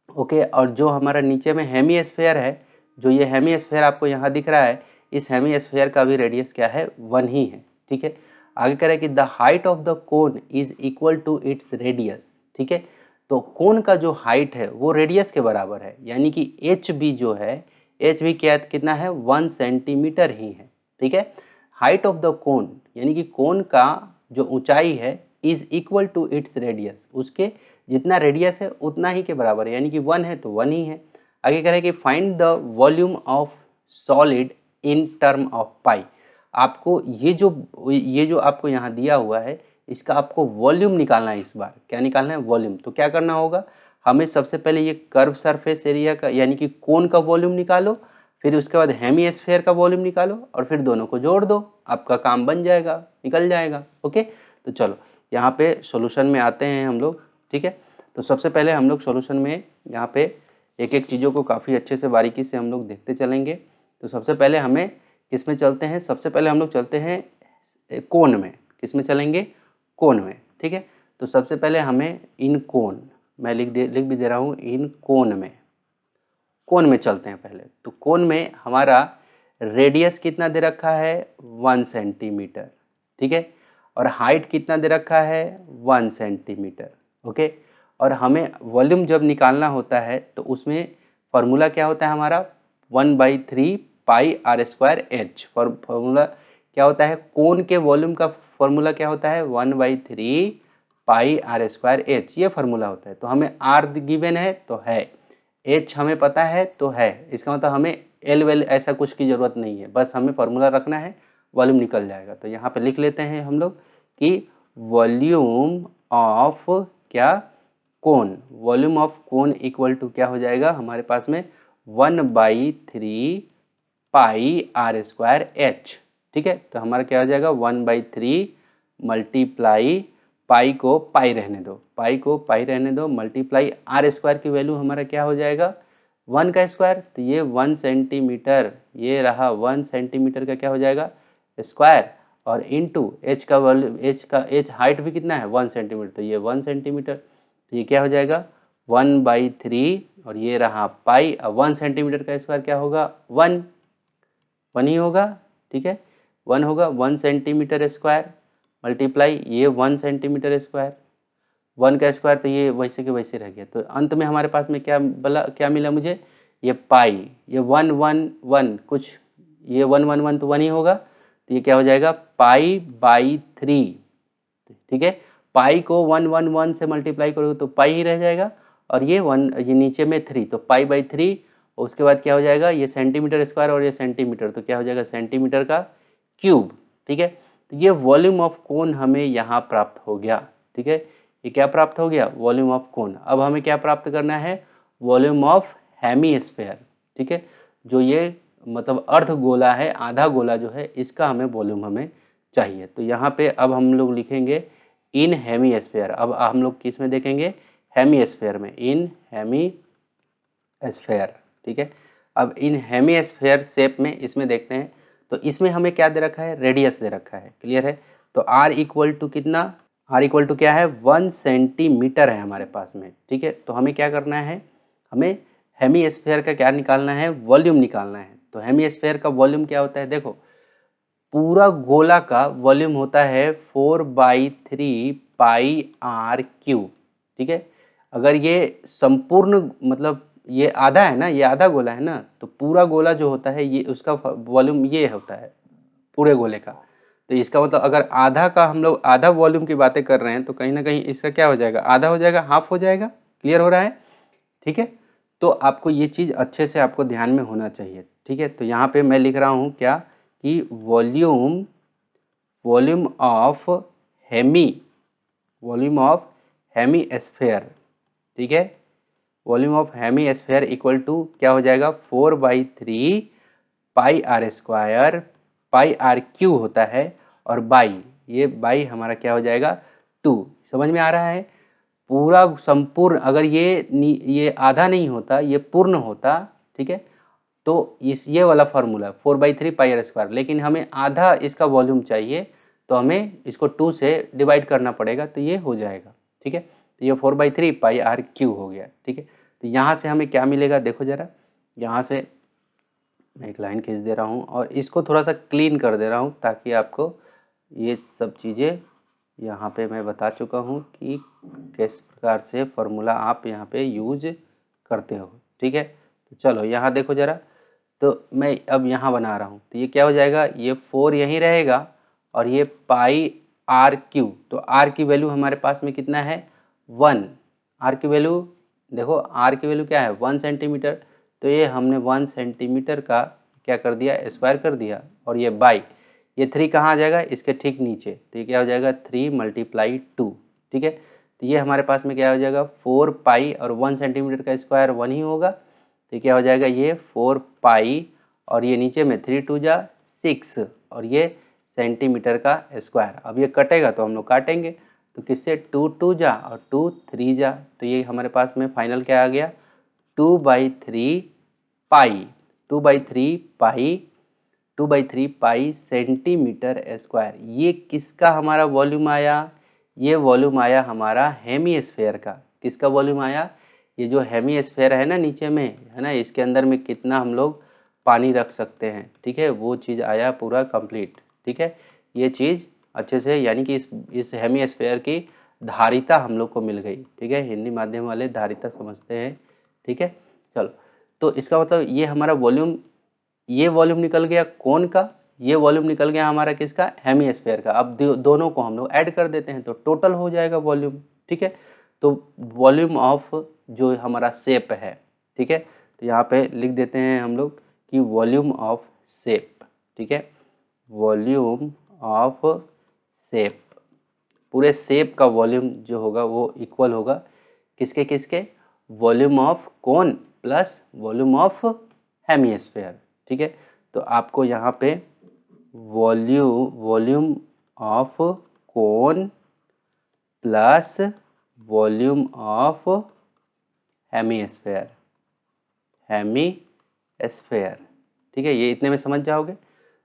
ओके। और जो हमारा नीचे में हेमीस्फीयर है, जो ये हेमीस्फीयर आपको यहाँ दिख रहा है, इस हेमीस्फीयर का भी रेडियस क्या है 1 ही है, ठीक है। आगे कह रहा है कि the height of the cone is equal to its radius, ठीक है। तो कोन का जो हाइट है वो रेडियस के बराबर है, यानी कि एच बी जो है, एच बी क्या कितना है 1 सेंटीमीटर ही है, ठीक है। हाइट ऑफ द कोन यानी कि कोन का जो ऊंचाई है is equal to its radius, उसके जितना रेडियस है उतना ही के बराबर है, यानी कि 1 है तो 1 ही है। आगे कह रहा है कि find the volume of solid in term of pi. आपको ये जो आपको यहाँ दिया हुआ है इसका आपको वॉल्यूम निकालना है, इस बार क्या निकालना है वॉल्यूम। तो क्या करना होगा, हमें सबसे पहले ये कर्व सरफेस एरिया का यानी कि कोन का वॉल्यूम निकालो, फिर उसके बाद हेमीस्फीयर का वॉल्यूम निकालो और फिर दोनों को जोड़ दो, आपका काम बन जाएगा, निकल जाएगा, ओके। तो चलो यहाँ पे सॉल्यूशन में आते हैं हम लोग, ठीक है। तो सबसे पहले हम लोग सॉल्यूशन में यहाँ पे एक एक चीज़ों को काफ़ी अच्छे से बारीकी से हम लोग देखते चलेंगे। तो सबसे पहले हमें किस में चलते हैं, सबसे पहले हम लोग चलते हैं कोन में। किस में चलेंगे, कोन में, ठीक है। तो सबसे पहले हमें इन कोन, मैं लिख भी दे रहा हूँ, इन कोन में चलते हैं पहले। तो कोन में हमारा रेडियस कितना दे रखा है 1 सेंटीमीटर, ठीक है, और हाइट कितना दे रखा है 1 सेंटीमीटर, ओके। और हमें वॉल्यूम जब निकालना होता है तो उसमें फॉर्मूला क्या होता है हमारा 1/3 पाई आर स्क्वायर एच। फॉर्मूला क्या होता है, कोन के वॉल्यूम का फॉर्मूला क्या होता है 1/3 पाई आर स्क्वायर एच, ये फॉर्मूला होता है। तो हमें आर गिवन है तो है, एच हमें पता है तो है, इसका मतलब हमें एल वेल ऐसा कुछ की ज़रूरत नहीं है, बस हमें फॉर्मूला रखना है, वॉल्यूम निकल जाएगा। तो यहाँ पे लिख लेते हैं हम लोग कि वॉल्यूम ऑफ क्या, cone, volume of cone equal to क्या हो जाएगा हमारे पास में 1/3 पाई आर स्क्वायर एच, ठीक है। तो हमारा क्या हो जाएगा 1/3 मल्टीप्लाई, पाई को पाई रहने दो, पाई को पाई रहने दो, मल्टीप्लाई आर स्क्वायर की वैल्यू हमारा क्या हो जाएगा 1 का स्क्वायर, तो ये 1 सेंटीमीटर, ये रहा 1 सेंटीमीटर का क्या हो जाएगा स्क्वायर, और इनटू एच का वॉल्यूम, एच हाइट भी कितना है 1 सेंटीमीटर, तो ये 1 सेंटीमीटर, तो ये क्या हो जाएगा 1/3, और ये रहा पाई, 1 सेंटीमीटर का स्क्वायर क्या होगा 1 ही होगा, ठीक है, 1 होगा, 1 सेंटीमीटर स्क्वायर मल्टीप्लाई ये 1 सेंटीमीटर स्क्वायर, 1 का स्क्वायर, तो ये वैसे के वैसे रह गया। तो अंत में हमारे पास में क्या मिला मुझे, ये पाई, ये 1 1 1 कुछ, ये 1 1 1 तो 1 ही होगा, तो ये क्या हो जाएगा पाई/3, ठीक है। पाई को 1 1 1 से मल्टीप्लाई करोगे तो पाई ही रह जाएगा, और ये 1, ये नीचे में 3, तो पाई/3, उसके बाद क्या हो जाएगा ये सेंटीमीटर स्क्वायर और ये सेंटीमीटर, तो क्या हो जाएगा सेंटीमीटर का क्यूब, ठीक है। तो ये वॉल्यूम ऑफ कोन हमें यहाँ प्राप्त हो गया, ठीक है, ये क्या प्राप्त हो गया वॉल्यूम ऑफ कोन। अब हमें क्या प्राप्त करना है वॉल्यूम ऑफ हेमीस्फेयर, ठीक है, जो ये मतलब अर्ध गोला है, आधा गोला जो है, इसका हमें वॉल्यूम हमें चाहिए। तो यहाँ पे अब हम लोग लिखेंगे इन हेमीस्फेयर, अब हम लोग किस में देखेंगे हेमीस्फेयर में, इन हेमीस्फेयर, ठीक है। अब इन हेमीस्फेयर शेप में इसमें देखते हैं, तो इसमें हमें क्या दे रखा है रेडियस दे रखा है, क्लियर है। तो r इक्वल टू कितना, r इक्वल टू क्या है 1 सेंटीमीटर है हमारे पास में, ठीक है। तो हमें क्या करना है, हमें हेमीस्फेयर का क्या निकालना है वॉल्यूम निकालना है। तो हेमीस्फेयर का वॉल्यूम क्या होता है, देखो पूरा गोला का वॉल्यूम होता है 4/3 पाई आर क्यूब, ठीक है। अगर ये संपूर्ण मतलब ये आधा है ना, ये आधा गोला है ना, तो पूरा गोला जो होता है ये उसका वॉल्यूम ये होता है पूरे गोले का। तो इसका मतलब अगर आधा का हम लोग आधा वॉल्यूम की बातें कर रहे हैं तो कहीं ना कहीं इसका क्या हो जाएगा आधा हो जाएगा, हाफ हो जाएगा, क्लियर हो रहा है, ठीक है। तो आपको ये चीज़ अच्छे से आपको ध्यान में होना चाहिए, ठीक है। तो यहाँ पे मैं लिख रहा हूँ क्या कि वॉल्यूम ऑफ हेमीस्फेयर, ठीक है, volume of hemisphere equal to क्या हो जाएगा 4/3 pi r square, pi r cube होता है, और बाई, ये बाई हमारा क्या हो जाएगा 2, समझ में आ रहा है। पूरा संपूर्ण अगर ये आधा नहीं होता, ये पूर्ण होता, ठीक है, तो ये वाला फार्मूला 4/3 पाई आर स्क्वायर, लेकिन हमें आधा इसका वॉल्यूम चाहिए तो हमें इसको 2 से डिवाइड करना पड़ेगा, तो ये हो जाएगा, ठीक है। तो ये 4/3 पाई आर क्यू हो गया, ठीक है। तो यहाँ से हमें क्या मिलेगा देखो ज़रा, यहाँ से मैं एक लाइन खींच दे रहा हूँ और इसको थोड़ा सा क्लीन कर दे रहा हूँ ताकि आपको ये सब चीज़ें यहाँ पे मैं बता चुका हूँ कि किस प्रकार से फार्मूला आप यहाँ पे यूज करते हो, ठीक है। तो चलो यहाँ देखो ज़रा, तो मैं अब यहाँ बना रहा हूँ, तो ये क्या हो जाएगा ये 4 यहीं रहेगा और ये पाई आर क्यू, तो आर की वैल्यू हमारे पास में कितना है 1, आर की वैल्यू देखो, आर की वैल्यू क्या है 1 सेंटीमीटर, तो ये हमने 1 सेंटीमीटर का क्या कर दिया स्क्वायर कर दिया, और ये बाई ये 3 कहाँ आ जाएगा इसके ठीक नीचे, तो ये क्या हो जाएगा 3 × 2, ठीक है। तो ये हमारे पास में क्या हो जाएगा 4 पाई, और 1 सेंटीमीटर का स्क्वायर 1 ही होगा, तो क्या हो जाएगा ये 4 पाई, और ये नीचे में 3 2 जा 6, और ये सेंटीमीटर का स्क्वायर। अब ये कटेगा तो हम लोग काटेंगे, तो किससे 2 2 जा और 2 3 जा, तो ये हमारे पास में फाइनल क्या आ गया 2/3 पाई, 2/3 पाई, 2/3 पाई सेंटीमीटर स्क्वायर। ये किसका हमारा वॉल्यूम आया, ये वॉल्यूम आया हमारा हेमीस्फेयर का। किसका वॉल्यूम आया, ये जो हेमीस्फेयर है ना नीचे में है ना, इसके अंदर में कितना हम लोग पानी रख सकते हैं, ठीक है, वो चीज़ आया पूरा कंप्लीट, ठीक है। ये चीज़ अच्छे से, यानी कि इस हेमीस्फीयर की धारिता हम लोग को मिल गई, ठीक है। हिंदी माध्यम वाले धारिता समझते हैं, ठीक है। चलो, तो इसका मतलब ये हमारा वॉल्यूम, ये वॉल्यूम निकल गया कोन का, ये वॉल्यूम निकल गया हमारा किसका, हेमीस्फीयर का। अब दोनों को हम लोग ऐड कर देते हैं तो टोटल हो जाएगा वॉल्यूम, ठीक है। तो वॉल्यूम ऑफ जो हमारा शेप है, ठीक है, तो यहाँ पे लिख देते हैं हम लोग कि वॉल्यूम ऑफ शेप, ठीक है, वॉल्यूम ऑफ शेप, पूरे शेप का वॉल्यूम जो होगा वो इक्वल होगा किसके किसके, volume of cone plus volume of hemisphere, ठीक है। तो आपको यहाँ पे volume of cone plus volume of hemisphere, ठीक है, ये इतने में समझ जाओगे।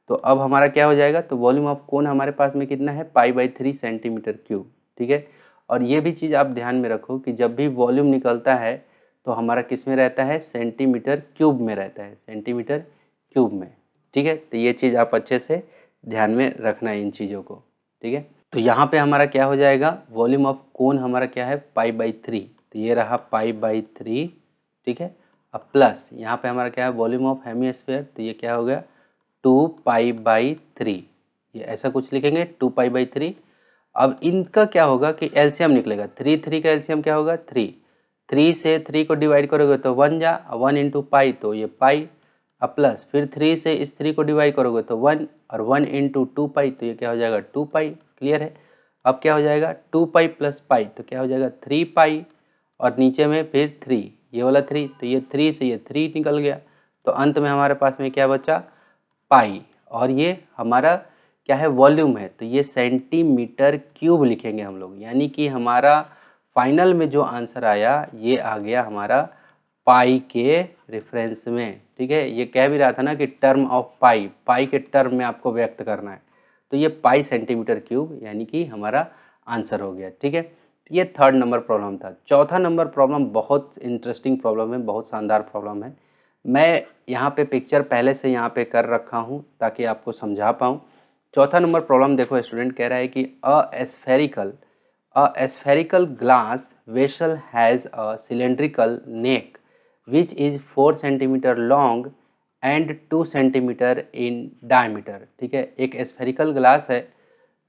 तो अब हमारा क्या हो जाएगा, तो वॉल्यूम ऑफ कोन हमारे पास में कितना है, π/3 सेंटीमीटर क्यूब, ठीक है। और ये भी चीज़ आप ध्यान में रखो कि जब भी वॉल्यूम निकलता है तो हमारा किस में रहता है, सेंटीमीटर क्यूब में रहता है, सेंटीमीटर क्यूब में, ठीक है। तो ये चीज़ आप अच्छे से ध्यान में रखना है इन चीज़ों को, ठीक है। तो यहाँ पे हमारा क्या हो जाएगा, वॉल्यूम ऑफ कोन हमारा क्या है, π/3, तो ये रहा π/3, ठीक है। अब प्लस यहाँ पे हमारा क्या है, वॉल्यूम ऑफ हेमीस्फीयर, तो ये क्या हो गया 2π/3, ये ऐसा कुछ लिखेंगे 2π/3। अब इनका क्या होगा कि एलसीएम निकलेगा, 3 का एलसीएम क्या होगा 3 से 3 को डिवाइड करोगे तो 1 जा 1 इंटू पाई, तो ये पाई, अब प्लस फिर 3 से इस 3 को डिवाइड करोगे तो 1, और 1 इंटू 2π, तो ये क्या हो जाएगा 2π, क्लियर है। अब क्या हो जाएगा 2π प्लस पाई, तो क्या हो जाएगा 3π, और नीचे में फिर 3, ये वाला 3, तो ये 3 से ये 3 निकल गया, तो अंत में हमारे पास में क्या बचा, पाई, और ये हमारा क्या है, वॉल्यूम है, तो ये सेंटीमीटर क्यूब लिखेंगे हम लोग, यानी कि हमारा फाइनल में जो आंसर आया ये आ गया हमारा पाई के रेफरेंस में, ठीक है। ये कह भी रहा था ना कि टर्म ऑफ पाई के टर्म में आपको व्यक्त करना है, तो ये पाई सेंटीमीटर क्यूब यानी कि हमारा आंसर हो गया, ठीक है। ये थर्ड नंबर प्रॉब्लम था। चौथा नंबर प्रॉब्लम बहुत इंटरेस्टिंग प्रॉब्लम है, बहुत शानदार प्रॉब्लम है। मैं यहाँ पे पिक्चर पहले से यहाँ पे कर रखा हूँ ताकि आपको समझा पाऊँ। चौथा नंबर प्रॉब्लम देखो, स्टूडेंट कह रहा है कि a spherical glass vessel has a cylindrical neck which is 4 cm long and 2 cm in diameter, ठीक है। एक स्फेरिकल ग्लास है,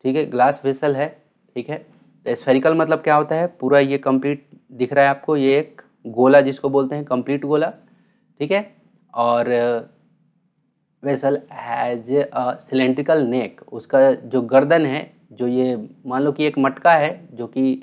ठीक है, ग्लास वेसल है, ठीक है। तो स्फेरिकल मतलब क्या होता है, पूरा ये कंप्लीट दिख रहा है आपको, ये एक गोला जिसको बोलते हैं कंप्लीट गोला, ठीक है। और vessel has a cylindrical neck, उसका जो गर्दन है, जो ये मान लो कि एक मटका है जो कि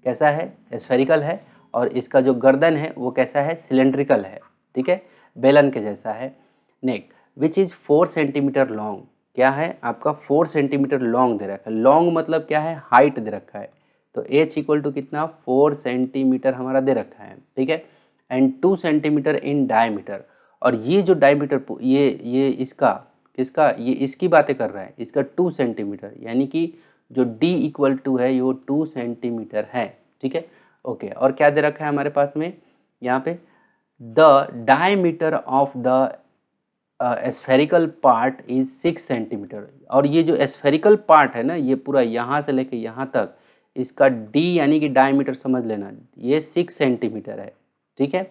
कैसा है, स्फेरिकल है, और इसका जो गर्दन है वो कैसा है, सिलेंड्रिकल है, ठीक है, बेलन के जैसा है। नेक विच इज़ 4 सेंटीमीटर लॉन्ग, क्या है आपका 4 सेंटीमीटर लॉन्ग दे रखा है, लॉन्ग मतलब क्या है, हाइट दे रखा है, तो h इक्वल टू कितना 4 सेंटीमीटर हमारा दे रखा है, ठीक है, एंड 2 सेंटीमीटर इन डायमीटर, और ये जो डायमीटर ये इसका ये इसकी बातें कर रहा है, इसका 2 सेंटीमीटर, यानी कि जो d इक्वल टू है वो 2 सेंटीमीटर है, ठीक है। ओके, और क्या दे रखा है हमारे पास में यहाँ पे, the diameter of the spherical part is 6 centimetre, और ये जो स्फेरिकल पार्ट है ना, ये पूरा यहाँ से लेके यहाँ तक, इसका d यानी कि डायमीटर समझ लेना, ये 6 सेंटीमीटर है, ठीक है।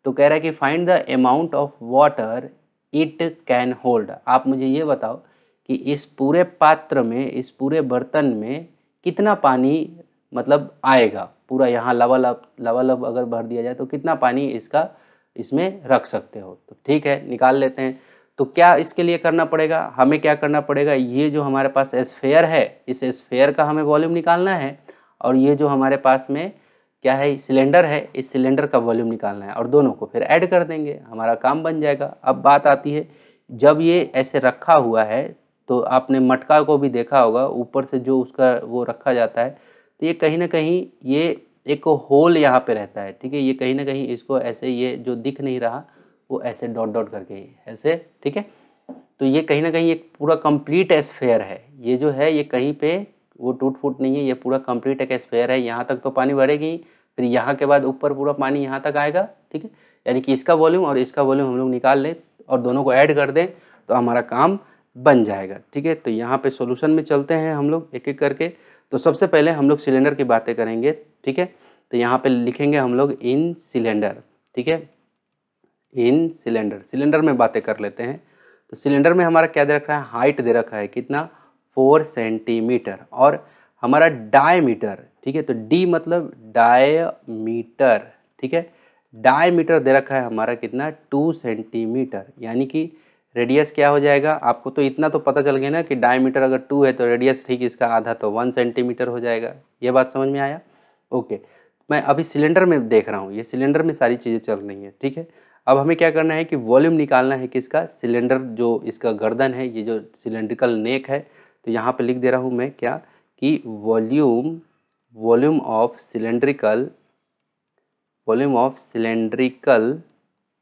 तो कह रहा है कि find the amount of water it can hold, आप मुझे ये बताओ कि इस पूरे पात्र में, इस पूरे बर्तन में कितना पानी मतलब आएगा, पूरा यहाँ लबालब अगर भर दिया जाए तो कितना पानी इसमें रख सकते हो। तो ठीक है, निकाल लेते हैं। तो क्या इसके लिए करना पड़ेगा, हमें क्या करना पड़ेगा, ये जो हमारे पास स्फेयर है, इस स्फेयर का हमें वॉल्यूम निकालना है, और ये जो हमारे पास में क्या है, सिलेंडर है, इस सिलेंडर का वॉल्यूम निकालना है, और दोनों को फिर ऐड कर देंगे, हमारा काम बन जाएगा। अब बात आती है, जब ये ऐसे रखा हुआ है तो आपने मटका को भी देखा होगा, ऊपर से जो उसका वो रखा जाता है, तो ये कहीं ना कहीं ये एक होल यहाँ पे रहता है, ठीक है, ये कहीं ना कहीं इसको ऐसे, ये जो दिख नहीं रहा वो ऐसे डॉट डॉट करके ऐसे, ठीक है। तो ये कहीं ना कहीं एक पूरा कंप्लीट स्फेयर है, ये जो है ये कहीं पे वो टूट फूट नहीं है, ये पूरा कंप्लीट एक स्फेयर है। यहाँ तक तो पानी भरेगी, फिर यहाँ के बाद ऊपर पूरा पानी यहाँ तक आएगा, ठीक है, यानी कि इसका वॉल्यूम और इसका वॉल्यूम हम लोग निकाल लें, और दोनों को ऐड कर दें तो हमारा काम बन जाएगा। ठीक है, तो यहाँ पे सॉल्यूशन में चलते हैं हम लोग एक एक करके। तो सबसे पहले हम लोग सिलेंडर की बातें करेंगे। ठीक है, तो यहाँ पे लिखेंगे हम लोग इन सिलेंडर। ठीक है, इन सिलेंडर, सिलेंडर में बातें कर लेते हैं। तो सिलेंडर में हमारा क्या दे रखा है, हाइट दे रखा है कितना, 4 सेंटीमीटर, और हमारा डायमीटर, ठीक है, तो डी मतलब डायमीटर, ठीक है, डायमीटर दे रखा है हमारा कितना, 2 सेंटीमीटर, यानी कि रेडियस क्या हो जाएगा, आपको तो इतना तो पता चल गया ना कि डायमीटर अगर 2 है तो रेडियस ठीक इसका आधा तो 1 सेंटीमीटर हो जाएगा। ये बात समझ में आया? ओके, मैं अभी सिलेंडर में देख रहा हूँ, ये सिलेंडर में सारी चीज़ें चल रही हैं। ठीक है, अब हमें क्या करना है कि वॉल्यूम निकालना है किसका, सिलेंडर जो इसका गर्दन है, ये जो सिलेंड्रिकल नेक है, तो यहाँ पे लिख दे रहा हूँ मैं क्या कि volume of cylindrical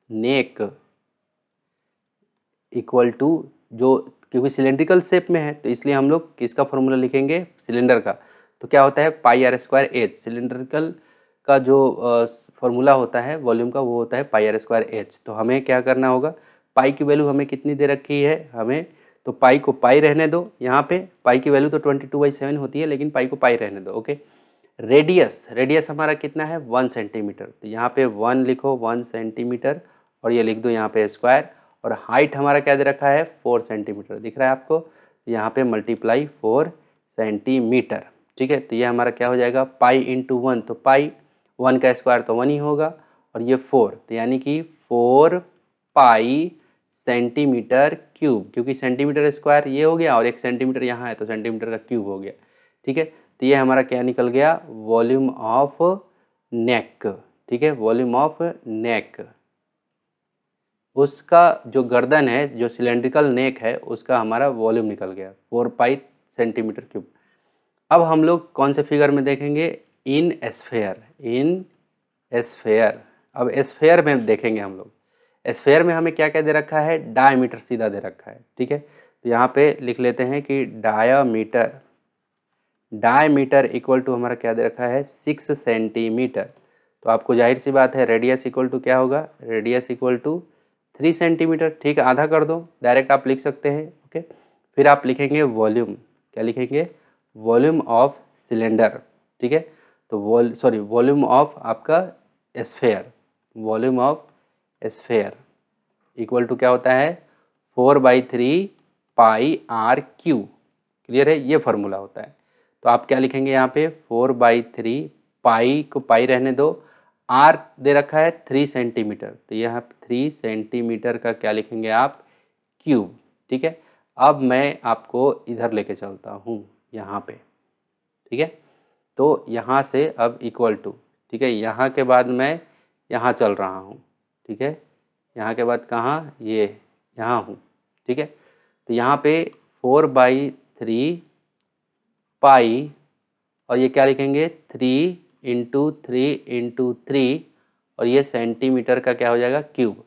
neck equal to, जो क्योंकि सिलेंड्रिकल शेप में है तो इसलिए हम लोग किसका फॉर्मूला लिखेंगे, सिलेंडर का। तो क्या होता है, पाई आर स्क्वायर एच, सिलेंड्रिकल का जो फॉर्मूला होता है वॉल्यूम का वो होता है पाई आर स्क्वायर एच। तो हमें क्या करना होगा, पाई की वैल्यू हमें कितनी दे रखी है हमें, तो पाई को पाई रहने दो, यहाँ पे पाई की वैल्यू तो 22/7 होती है, लेकिन पाई को पाई रहने दो। ओके, रेडियस हमारा कितना है, 1 सेंटीमीटर, तो यहाँ पे 1 लिखो, 1 सेंटीमीटर, और ये लिख दो यहाँ पे स्क्वायर, और हाइट हमारा क्या दे रखा है, 4 सेंटीमीटर, दिख रहा है आपको, यहाँ पे मल्टीप्लाई 4 सेंटीमीटर। ठीक है, तो ये हमारा क्या हो जाएगा, पाई इंटू 1, तो पाई 1 का स्क्वायर तो 1 ही होगा, और ये 4, तो यानी कि 4 पाई सेंटीमीटर क्यूब, क्योंकि सेंटीमीटर स्क्वायर ये हो गया और 1 सेंटीमीटर यहाँ है तो सेंटीमीटर का क्यूब हो गया। ठीक है, तो ये हमारा क्या निकल गया, वॉल्यूम ऑफ नेक। ठीक है, वॉल्यूम ऑफ नेक, उसका जो गर्दन है, जो सिलेंड्रिकल नेक है, उसका हमारा वॉल्यूम निकल गया 4 पाई सेंटीमीटर क्यूब। अब हम लोग कौन से फिगर में देखेंगे, इन स्फेयर। अब स्फेयर में देखेंगे हम लोग, स्फेयर में हमें क्या क्या दे रखा है, डायमीटर सीधा दे रखा है। ठीक है, तो यहाँ पे लिख लेते हैं कि डायमीटर इक्वल टू हमारा क्या दे रखा है, 6 सेंटीमीटर। तो आपको जाहिर सी बात है रेडियस इक्वल टू क्या होगा, रेडियस इक्वल टू 3 सेंटीमीटर। ठीक है, आधा कर दो, डायरेक्ट आप लिख सकते हैं। ओके, फिर आप लिखेंगे वॉल्यूम, क्या लिखेंगे, वॉल्यूम ऑफ सिलेंडर। ठीक है, तो वॉल्यूम ऑफ आपका sphere, volume of sphere equal to क्या होता है, 4/3 पाई आर क्यू। क्लियर है, ये फार्मूला होता है। तो आप क्या लिखेंगे यहाँ पे, 4/3, पाई को पाई रहने दो, आर दे रखा है 3 सेंटीमीटर, तो यहाँ 3 सेंटीमीटर का क्या लिखेंगे आप, क्यूब। ठीक है, अब मैं आपको इधर लेके चलता हूँ यहाँ पे। ठीक है, तो यहाँ से अब इक्वल टू, ठीक है, यहाँ के बाद मैं यहाँ चल रहा हूँ। ठीक है, यहाँ के बाद कहाँ, ये यहाँ हूँ। ठीक है, तो यहाँ पे 4/3 पाई, और ये क्या लिखेंगे, 3 × 3 और ये सेंटीमीटर का क्या हो जाएगा, क्यूब।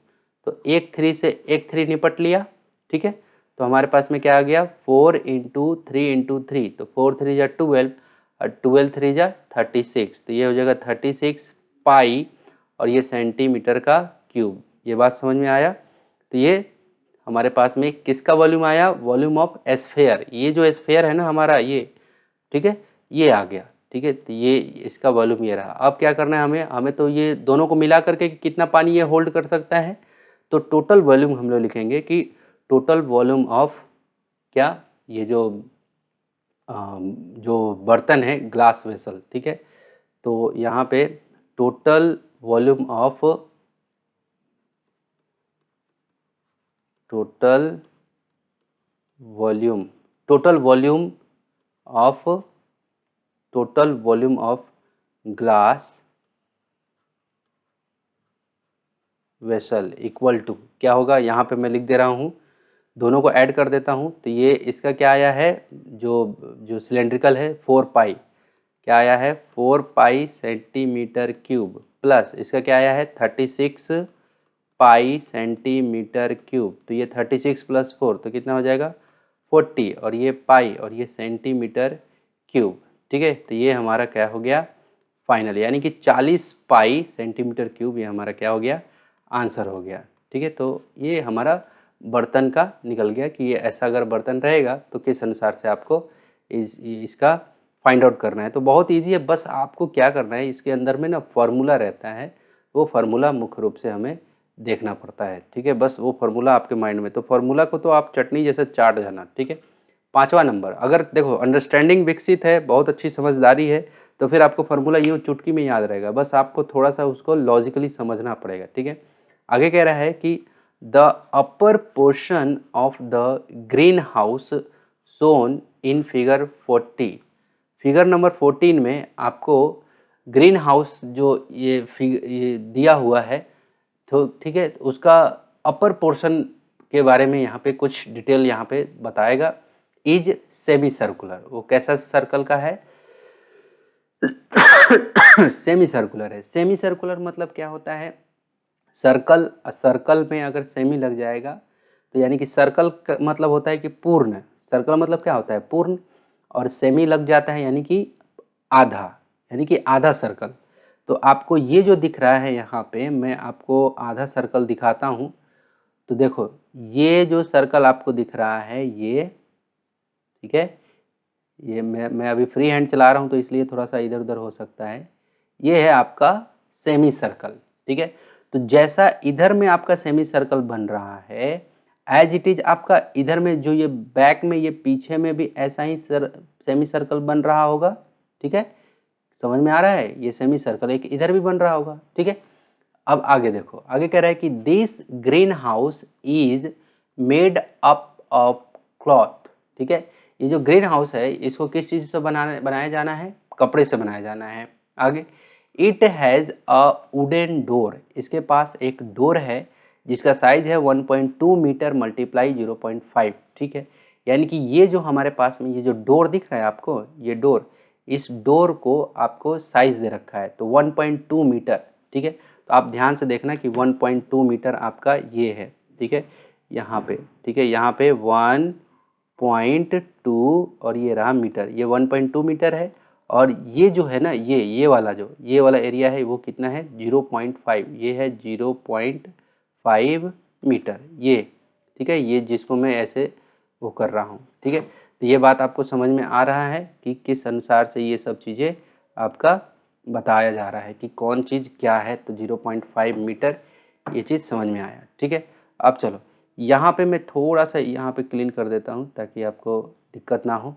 तो एक 3 से एक 3 निपट लिया। ठीक है, तो हमारे पास में क्या आ गया, 4 × 3, तो 4 3 जा 12 और 12 3 जा 36, तो ये हो जाएगा 36 पाई, और ये सेंटीमीटर का क्यूब। ये बात समझ में आया? तो ये हमारे पास में किसका वॉल्यूम आया, वॉल्यूम ऑफ स्फेयर। ये जो स्फेयर है ना हमारा ये, ठीक है, ये आ गया। ठीक है, तो ये इसका वॉल्यूम ये रहा। अब क्या करना है हमें तो ये दोनों को मिला करके कितना पानी ये होल्ड कर सकता है, तो टोटल वॉल्यूम हम लोग लिखेंगे कि टोटल वॉल्यूम ऑफ क्या, ये जो बर्तन है ग्लास वेसल। ठीक है, तो यहाँ पे total volume of glass vessel equal to क्या होगा, यहाँ पे मैं लिख दे रहा हूँ, दोनों को ऐड कर देता हूँ। तो ये इसका क्या आया है, जो सिलेंड्रिकल है 4 पाई, क्या आया है, 4 पाई सेंटीमीटर क्यूब, प्लस इसका क्या आया है, 36 पाई सेंटीमीटर क्यूब। तो ये 36 + 4 तो कितना हो जाएगा, 40, और ये पाई और ये सेंटीमीटर क्यूब। ठीक है, तो ये हमारा क्या हो गया फाइनल, यानी कि 40 पाई सेंटीमीटर क्यूब, ये हमारा क्या हो गया, आंसर हो गया। ठीक है, तो ये हमारा बर्तन का निकल गया कि ये ऐसा अगर बर्तन रहेगा तो किस अनुसार से आपको इसका फाइंड आउट करना है। तो बहुत ईजी है, बस आपको क्या करना है, इसके अंदर में ना फार्मूला रहता है, वो फार्मूला मुख्य रूप से हमें देखना पड़ता है। ठीक है, बस वो फार्मूला आपके माइंड में, तो फार्मूला को तो आप चटनी जैसे चाट जाना। ठीक है, 5वां नंबर, अगर देखो अंडरस्टैंडिंग विकसित है, बहुत अच्छी समझदारी है, तो फिर आपको फार्मूला यूँ चुटकी में याद रहेगा, बस आपको थोड़ा सा उसको लॉजिकली समझना पड़ेगा। ठीक है, आगे कह रहा है कि the upper portion of the green house shown in figure 40। Figure number 14 में आपको ग्रीन हाउस जो ये दिया हुआ है, तो ठीक है, उसका अपर पोर्शन के बारे में यहाँ पे कुछ डिटेल यहाँ पे बताएगा। इज सेमी सर्कुलर, वो कैसा सर्कल का है? सेमी सर्कुलर है। सेमी सर्कुलर मतलब क्या होता है? सर्कल, सर्कल में अगर सेमी लग जाएगा तो यानी कि सर्कल का मतलब होता है कि पूर्ण, सर्कल मतलब क्या होता है? पूर्ण, और सेमी लग जाता है यानी कि आधा, यानी कि आधा सर्कल। तो आपको ये जो दिख रहा है यहाँ पे, मैं आपको आधा सर्कल दिखाता हूँ। तो देखो ये जो सर्कल आपको दिख रहा है ये, ठीक है, ये मैं अभी फ्री हैंड चला रहा हूँ तो इसलिए थोड़ा सा इधर उधर हो सकता है। ये है आपका सेमी सर्कल। ठीक है, तो जैसा इधर में आपका सेमी सर्कल बन रहा है, एज इट इज आपका इधर में जो ये बैक में, ये पीछे में भी ऐसा ही सेमी सर्कल बन रहा होगा। ठीक है, समझ में आ रहा है? ये सेमी सर्कल एक इधर भी बन रहा होगा। ठीक है, अब आगे देखो, आगे कह रहा है कि this green house is made up of cloth. ठीक है, ये जो ग्रीन हाउस है इसको किस चीज से बनाया जाना है? कपड़े से बनाया जाना है। आगे, it has a wooden door, इसके पास एक डोर है जिसका साइज है 1.2 मीटर मल्टीप्लाई 0.5। ठीक है, यानी कि ये जो हमारे पास में ये जो डोर दिख रहा है आपको, ये डोर, इस डोर को आपको साइज दे रखा है तो 1.2 मीटर। ठीक है, तो आप ध्यान से देखना कि 1.2 मीटर आपका ये है। ठीक है, यहाँ पे, ठीक है, यहाँ पे 1.2 और ये रहा मीटर, ये 1.2 मीटर है। और ये जो है ना, ये वाला जो ये वाला एरिया है वो कितना है? 0.5, ये है 0.5 मीटर ये। ठीक है, ये जिसको मैं ऐसे वो कर रहा हूँ। ठीक है, तो ये बात आपको समझ में आ रहा है कि किस अनुसार से ये सब चीज़ें आपका बताया जा रहा है कि कौन चीज़ क्या है। तो 0.5 मीटर ये चीज़ समझ में आया। ठीक है, अब चलो यहाँ पे मैं थोड़ा सा यहाँ पे क्लीन कर देता हूँ ताकि आपको दिक्कत ना हो।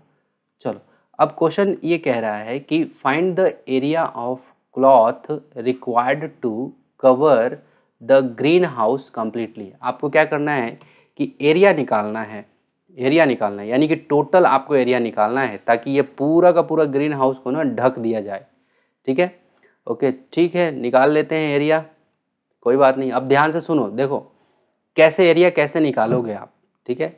चलो, अब क्वेश्चन ये कह रहा है कि find the area of cloth required to cover the green house completely. आपको क्या करना है कि एरिया निकालना है, एरिया निकालना है, यानी कि टोटल आपको एरिया निकालना है ताकि ये पूरा का पूरा ग्रीन हाउस को ना ढक दिया जाए। ठीक है, ओके, ठीक है, निकाल लेते हैं एरिया, कोई बात नहीं। अब ध्यान से सुनो, देखो कैसे एरिया कैसे निकालोगे आप। ठीक है,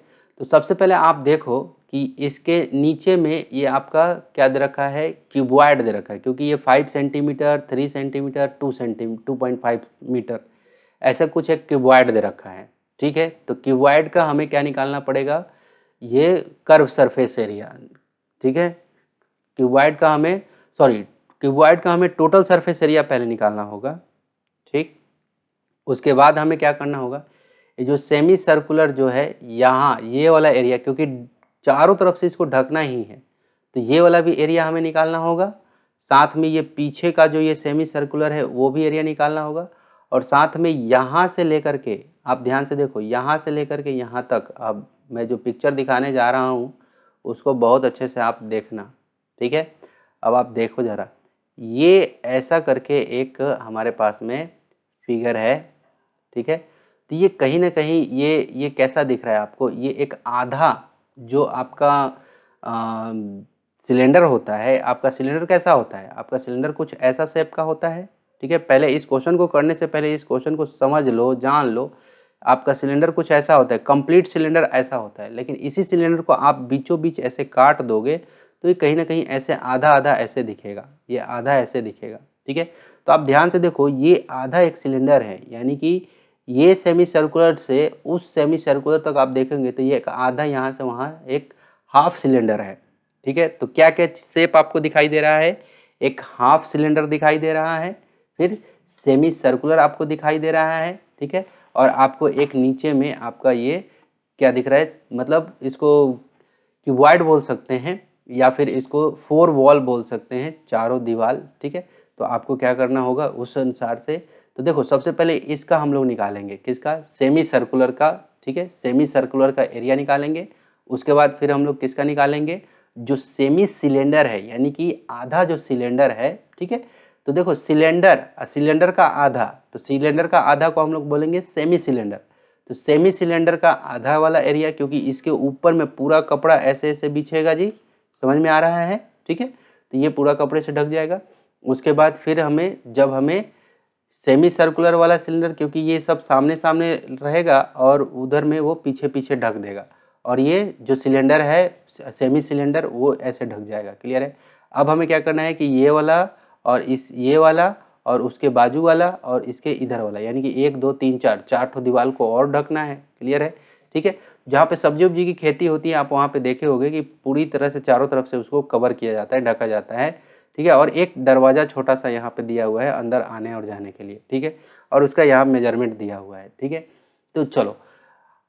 तो सबसे पहले आप देखो कि इसके नीचे में ये आपका क्या दे रखा है? क्यूबॉइड दे रखा है, क्योंकि ये 5 सेंटीमीटर, 3 सेंटीमीटर, 2.5 मीटर ऐसा कुछ एक क्यूबॉइड दे रखा है। ठीक है, तो क्यूबॉइड का हमें क्या निकालना पड़ेगा? ये कर्व सरफेस एरिया। ठीक है, क्यूबॉइड का हमें, सॉरी, क्यूबॉइड का हमें टोटल सरफेस एरिया पहले निकालना होगा। ठीक, उसके बाद हमें क्या करना होगा? ये जो सेमी सर्कुलर जो है यहाँ ये वाला एरिया, क्योंकि चारों तरफ से इसको ढकना ही है तो ये वाला भी एरिया हमें निकालना होगा। साथ में ये पीछे का जो ये सेमी सर्कुलर है वो भी एरिया निकालना होगा। और साथ में यहाँ से लेकर के, आप ध्यान से देखो, यहाँ से लेकर के यहाँ तक, अब मैं जो पिक्चर दिखाने जा रहा हूँ उसको बहुत अच्छे से आप देखना। ठीक है, अब आप देखो ज़रा, ये ऐसा करके एक हमारे पास में फिगर है। ठीक है, तो ये कहीं ना कहीं ये कैसा दिख रहा है आपको? ये एक आधा जो आपका सिलेंडर होता है, आपका सिलेंडर कैसा होता है? आपका सिलेंडर कुछ ऐसा शेप का होता है। ठीक है, पहले इस क्वेश्चन को करने से पहले इस क्वेश्चन को समझ लो, जान लो। आपका सिलेंडर कुछ ऐसा होता है, कंप्लीट सिलेंडर ऐसा होता है, लेकिन इसी सिलेंडर को आप बीचों बीच ऐसे काट दोगे तो ये कहीं ना कहीं ऐसे आधा आधा ऐसे दिखेगा, ये आधा ऐसे दिखेगा। ठीक है, तो आप ध्यान से देखो, ये आधा एक सिलेंडर है, यानी कि ये सेमी सर्कुलर से उस सेमी सर्कुलर तक आप देखेंगे तो ये एक आधा, यहाँ से वहाँ एक हाफ सिलेंडर है। ठीक है, तो क्या क्या शेप आपको दिखाई दे रहा है? एक हाफ सिलेंडर दिखाई दे रहा है, फिर सेमी सर्कुलर आपको दिखाई दे रहा है। ठीक है, और आपको एक नीचे में आपका ये क्या दिख रहा है, मतलब इसको क्यूबॉइड बोल सकते हैं या फिर इसको 4 वॉल बोल सकते हैं, चारों दीवार, ठीक है। तो आपको क्या करना होगा उस अनुसार से, तो देखो सबसे पहले इसका हम लोग निकालेंगे, किसका, सेमी सर्कुलर का, ठीक है, सेमी सर्कुलर का एरिया निकालेंगे। उसके बाद फिर हम लोग किसका निकालेंगे, जो सेमी सिलेंडर है, यानी कि आधा जो सिलेंडर है, ठीक है। तो देखो सिलेंडर का आधा, तो सिलेंडर का आधा को हम लोग बोलेंगे सेमी सिलेंडर। तो सेमी सिलेंडर का आधा वाला एरिया, क्योंकि इसके ऊपर में पूरा कपड़ा ऐसे ऐसे बिछेगा जी, समझ में आ रहा है, ठीक है। तो ये पूरा कपड़े से ढक जाएगा। उसके बाद फिर जब हमें सेमी सर्कुलर वाला सिलेंडर, क्योंकि ये सब सामने सामने रहेगा और उधर में वो पीछे पीछे ढक देगा, और ये जो सिलेंडर है सेमी सिलेंडर वो ऐसे ढक जाएगा। क्लियर है। अब हमें क्या करना है कि ये वाला और ये वाला और उसके बाजू वाला और इसके इधर वाला, यानी कि 1 2 3 4 ठो दीवार को और ढकना है। क्लियर है, ठीक है। जहाँ पे सब्जी उब्जी की खेती होती है आप वहाँ पे देखे होंगे कि पूरी तरह से चारों तरफ से उसको कवर किया जाता है, ढका जाता है, ठीक है। और एक दरवाजा छोटा सा यहाँ पे दिया हुआ है अंदर आने और जाने के लिए, ठीक है। और उसका यहाँ मेजरमेंट दिया हुआ है, ठीक है। तो चलो,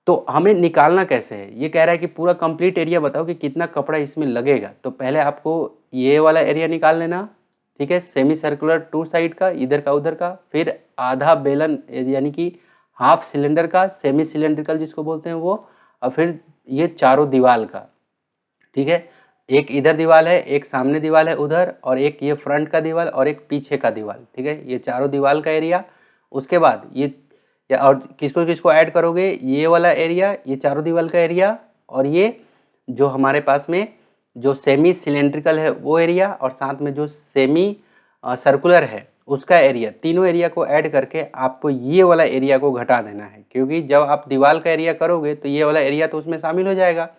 तो हमें निकालना कैसे है, ये कह रहा है कि पूरा कंप्लीट एरिया बताओ कि कितना कपड़ा इसमें लगेगा। तो पहले आपको ये वाला एरिया निकाल लेना, ठीक है, सेमी सर्कुलर 2 साइड का, इधर का उधर का, फिर आधा बेलन यानी कि हाफ सिलेंडर का, सेमी सिलेंड्रिकल जिसको बोलते हैं वो, और फिर ये चारों दीवार का, ठीक है। एक इधर दीवार है, एक सामने दीवार है उधर, और एक ये फ्रंट का दीवार और एक पीछे का दीवार, ठीक है। ये चारों दीवार का एरिया। उसके बाद ये या और किसको किसको ऐड करोगे, ये वाला एरिया, ये चारों दीवार का एरिया, और ये जो हमारे पास में जो सेमी सिलेंड्रिकल है वो एरिया, और साथ में जो सेमी सर्कुलर है उसका एरिया, तीनों एरिया को ऐड करके आपको ये वाला एरिया को घटा देना है, क्योंकि जब आप दीवार का एरिया करोगे तो ये वाला एरिया तो उसमें शामिल हो जाएगा,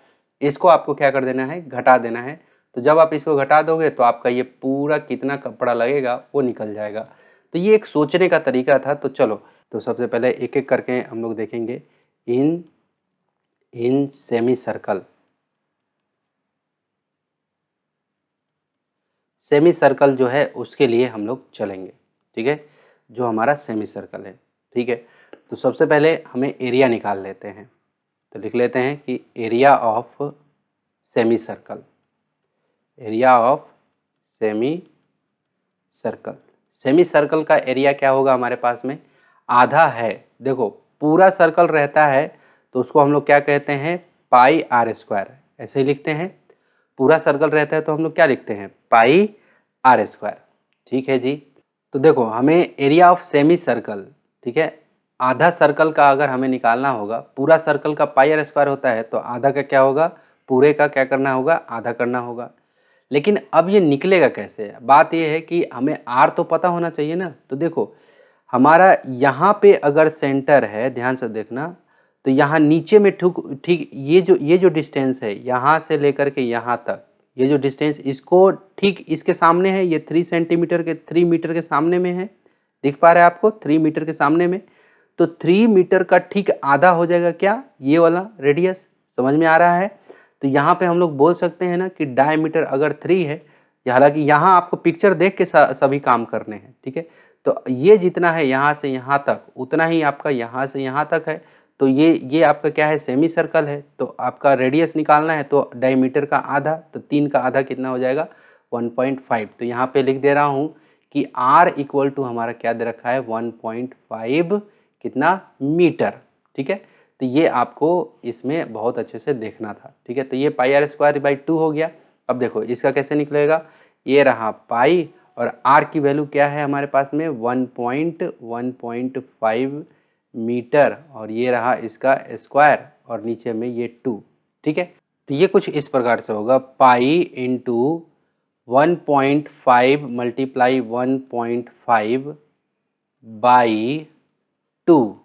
इसको आपको क्या कर देना है, घटा देना है। तो जब आप इसको घटा दोगे तो आपका ये पूरा कितना कपड़ा लगेगा वो निकल जाएगा। तो ये एक सोचने का तरीका था। तो चलो, तो सबसे पहले एक एक करके हम लोग देखेंगे। In semi circle, semi circle जो है उसके लिए हम लोग चलेंगे, ठीक है, जो हमारा सेमी सर्कल है, ठीक है। तो सबसे पहले हमें एरिया निकाल लेते हैं। तो लिख लेते हैं कि area of semi circle, area of semi circle. Semi circle का एरिया क्या होगा हमारे पास में, आधा है। देखो पूरा सर्कल रहता है तो उसको हम लोग क्या कहते हैं, पाई आर स्क्वायर, ऐसे ही लिखते हैं। पूरा सर्कल रहता है तो हम लोग क्या लिखते हैं, पाई आर स्क्वायर, ठीक है जी। तो देखो हमें एरिया ऑफ सेमी सर्कल, ठीक है, आधा सर्कल का अगर हमें निकालना होगा, पूरा सर्कल का पाई आर स्क्वायर होता है तो आधा का क्या होगा, पूरे का क्या करना होगा, आधा करना होगा। लेकिन अब ये निकलेगा कैसे, बात ये है कि हमें आर तो पता होना चाहिए ना। तो देखो हमारा यहाँ पे अगर सेंटर है, ध्यान से देखना, तो यहाँ नीचे में ठीक ये जो डिस्टेंस है यहाँ से लेकर के यहाँ तक, ये जो डिस्टेंस इसको ठीक इसके सामने है, ये 3 मीटर के सामने में है, दिख पा रहा है आपको, 3 मीटर के सामने में। तो 3 मीटर का ठीक आधा हो जाएगा क्या, ये वाला रेडियस, समझ में आ रहा है। तो यहाँ पे हम लोग बोल सकते हैं ना कि डायमीटर अगर 3 है, हालांकि यहाँ आपको पिक्चर देख के सभी काम करने हैं, ठीक है। तो ये जितना है यहाँ से यहाँ तक उतना ही आपका यहाँ से यहाँ तक है। तो ये आपका क्या है, सेमी सर्कल है। तो आपका रेडियस निकालना है तो डायमीटर का आधा, तो 3 का आधा कितना हो जाएगा, 1.5। तो यहाँ पे लिख दे रहा हूँ कि R इक्वल टू हमारा क्या दे रखा है, 1.5 कितना मीटर, ठीक है। तो ये आपको इसमें बहुत अच्छे से देखना था, ठीक है। तो ये पाई आर स्क्वायर बाई 2 हो गया। अब देखो इसका कैसे निकलेगा, ये रहा पाई और आर की वैल्यू क्या है हमारे पास में, 1.5 मीटर, और ये रहा इसका स्क्वायर और नीचे में ये 2, ठीक है। तो ये कुछ इस प्रकार से होगा, पाई इंटू 1.5 मल्टीप्लाई 1.5 बाई 2,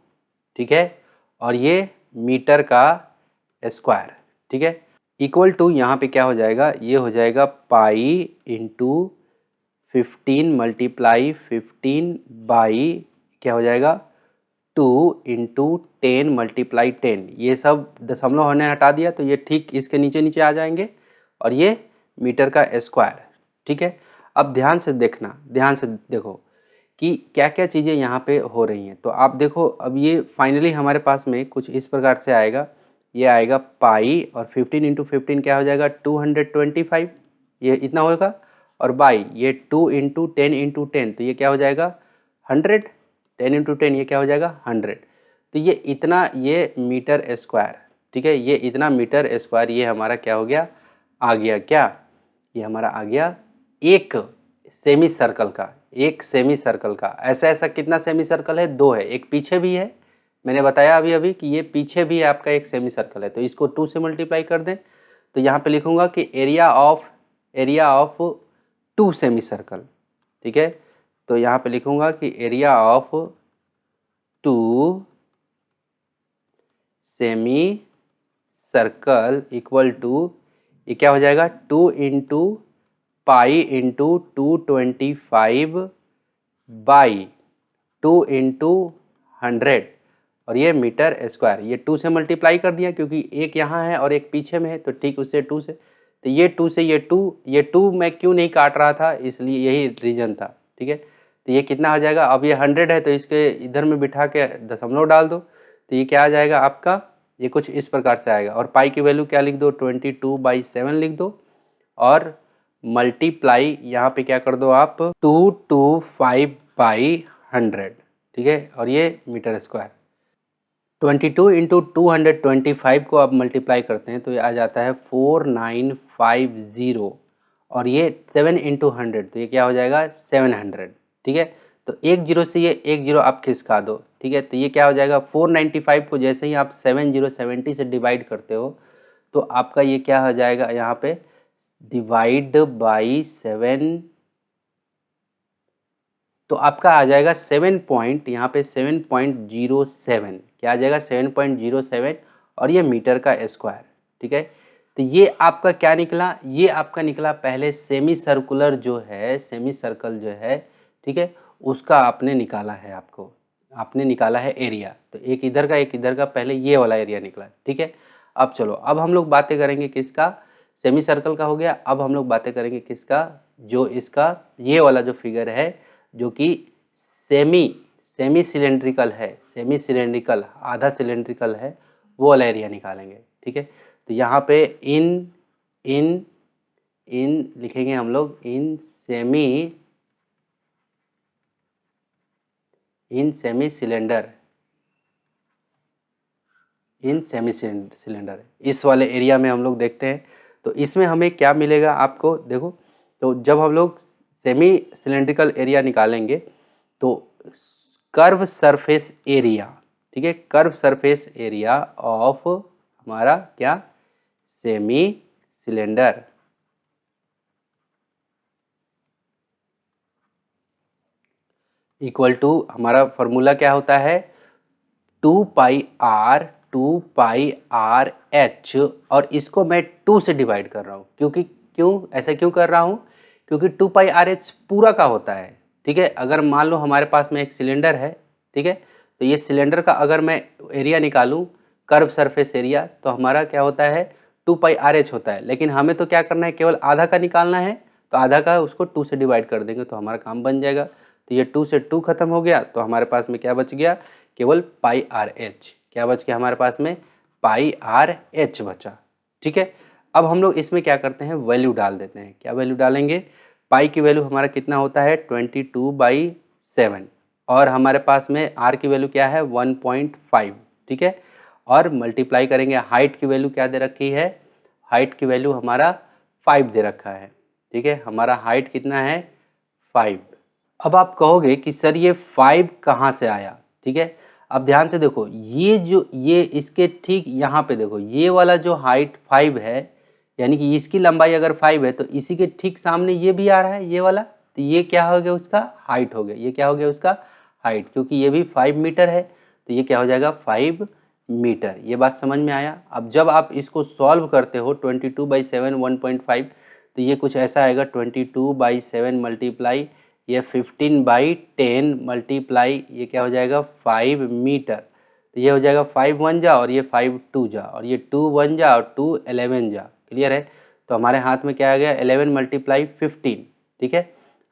ठीक है, और ये मीटर का स्क्वायर, ठीक है, इक्वल टू यहाँ पे क्या हो जाएगा, ये हो जाएगा पाई इंटू 15 मल्टीप्लाई 15 बाई क्या हो जाएगा 2 इंटू 10 मल्टीप्लाई 10। ये सब दशमलव हमने हटा दिया तो ये ठीक इसके नीचे नीचे आ जाएंगे, और ये मीटर का स्क्वायर, ठीक है। अब ध्यान से देखना, ध्यान से देखो, कि क्या क्या चीज़ें यहाँ पे हो रही हैं। तो आप देखो अब ये फाइनली हमारे पास में कुछ इस प्रकार से आएगा, ये आएगा पाई और 15 इंटू 15 क्या हो जाएगा 225, ये इतना होगा, और बाई ये 2 इंटू 10 इंटू 10 तो ये क्या हो जाएगा 100, 10 इंटू 10 ये क्या हो जाएगा 100। तो ये इतना ये मीटर स्क्वायर, ठीक है, ये इतना मीटर स्क्वायर ये हमारा क्या हो गया आ गया, क्या ये हमारा आ गया एक सेमी सर्कल का, एक सेमी सर्कल का। ऐसा ऐसा कितना सेमी सर्कल है, दो है, एक पीछे भी है, मैंने बताया अभी अभी कि ये पीछे भी आपका एक सेमी सर्कल है। तो इसको 2 से मल्टीप्लाई कर दें तो यहाँ पे लिखूंगा कि एरिया ऑफ 2 सेमी सर्कल, ठीक है। तो यहाँ पे लिखूंगा कि area of 2 semi circle equal to, ये क्या हो जाएगा 2 into pi into 225 by 2 into 100 और ये मीटर स्क्वायर। ये 2 से मल्टीप्लाई कर दिया क्योंकि एक यहाँ है और एक पीछे में है, तो ठीक उससे 2 से, तो ये 2 से ये 2 मैं क्यों नहीं काट रहा था, इसलिए यही रीजन था, ठीक है। तो ये कितना आ जाएगा, अब ये 100 है तो इसके इधर में बिठा के दशमलव डाल दो, तो ये क्या आ जाएगा आपका, ये कुछ इस प्रकार से आएगा। और पाई की वैल्यू क्या लिख दो 22/7 लिख दो और मल्टीप्लाई यहाँ पे क्या कर दो आप 225/100, ठीक है, और ये मीटर स्क्वायर। 22 इंटू 225 को आप मल्टीप्लाई करते हैं तो ये आ जाता है 4950 और ये 7 इंटू 100 तो ये क्या हो जाएगा 700, ठीक है। तो एक जीरो से ये एक जीरो आप खिसका दो, ठीक है, तो ये क्या हो जाएगा 495 को जैसे ही आप 7070 से डिवाइड करते हो तो आपका ये क्या हो जाएगा यहाँ पे डिवाइड बाई 7, तो आपका आ जाएगा 7 पॉइंट, यहाँ पे 7.07, क्या आ जाएगा 7.07 और ये मीटर का स्क्वायर, ठीक है। तो ये आपका क्या निकला, ये आपका निकला पहले सेमी सर्कुलर जो है, सेमी सर्कल जो है, ठीक है, उसका आपने निकाला है, आपने निकाला है एरिया। तो एक इधर का एक इधर का, पहले ये वाला एरिया निकला, ठीक है। अब चलो अब हम लोग बातें करेंगे किसका, सेमी सर्कल का हो गया। अब हम लोग बातें करेंगे किसका, जो इसका ये वाला जो फिगर है जो कि सेमी सिलेंड्रिकल है, सेमी सिलेंड्रिकल आधा सिलेंड्रिकल है, वो वाला एरिया निकालेंगे, ठीक है। तो यहाँ पे इन लिखेंगे हम लोग इन सेमी सिलेंडर, इस वाले एरिया में हम लोग देखते हैं। तो इसमें हमें क्या मिलेगा आपको देखो, तो जब हम लोग सेमी सिलेंड्रिकल एरिया निकालेंगे तो कर्व सरफेस एरिया, ठीक है, कर्व सरफेस एरिया ऑफ हमारा क्या सेमी सिलेंडर इक्वल टू, हमारा फॉर्मूला क्या होता है 2πr/h और इसको मैं 2 से डिवाइड कर रहा हूँ क्योंकि ऐसा क्यों कर रहा हूँ, क्योंकि 2πr/h पूरा का होता है, ठीक है। अगर मान लो हमारे पास में एक सिलेंडर है, ठीक है, तो ये सिलेंडर का अगर मैं एरिया निकालूं कर्व सरफेस एरिया तो हमारा क्या होता है 2πr/h होता है, लेकिन हमें तो क्या करना है केवल आधा का निकालना है, तो आधा का उसको 2 से डिवाइड कर देंगे तो हमारा काम बन जाएगा। तो ये 2 से 2 खत्म हो गया तो हमारे पास में क्या बच गया, केवल πr/h, क्या बच गया हमारे पास में πr/h बचा, ठीक है। अब हम लोग इसमें क्या करते हैं वैल्यू डाल देते हैं, क्या वैल्यू डालेंगे, पाई की वैल्यू हमारा कितना होता है 22/7 और हमारे पास में आर की वैल्यू क्या है 1.5, ठीक है, और मल्टीप्लाई करेंगे हाइट की वैल्यू क्या दे रखी है, हाइट की वैल्यू हमारा 5 दे रखा है, ठीक है, हमारा हाइट कितना है 5। अब आप कहोगे कि सर ये 5 कहाँ से आया, ठीक है। अब ध्यान से देखो ये इसके ठीक यहाँ पे देखो ये वाला जो हाइट 5 है यानी कि इसकी लंबाई अगर 5 है तो इसी के ठीक सामने ये भी आ रहा है ये वाला, तो ये क्या हो गया उसका हाइट हो गया, ये क्या हो गया उसका हाइट, क्योंकि ये भी 5 मीटर है तो ये क्या हो जाएगा 5 मीटर। ये बात समझ में आया। अब जब आप इसको सॉल्व करते हो 22/7 1.5 तो ये कुछ ऐसा आएगा 22/7 मल्टीप्लाई ये 15/10 मल्टीप्लाई ये क्या हो जाएगा 5 मीटर, तो ये हो जाएगा 5 1 जा और ये 5 2 जा और ये 2 1 जा और 2 11 जा, क्लियर है। तो हमारे हाथ में क्या आ गया 11 × 15, ठीक है,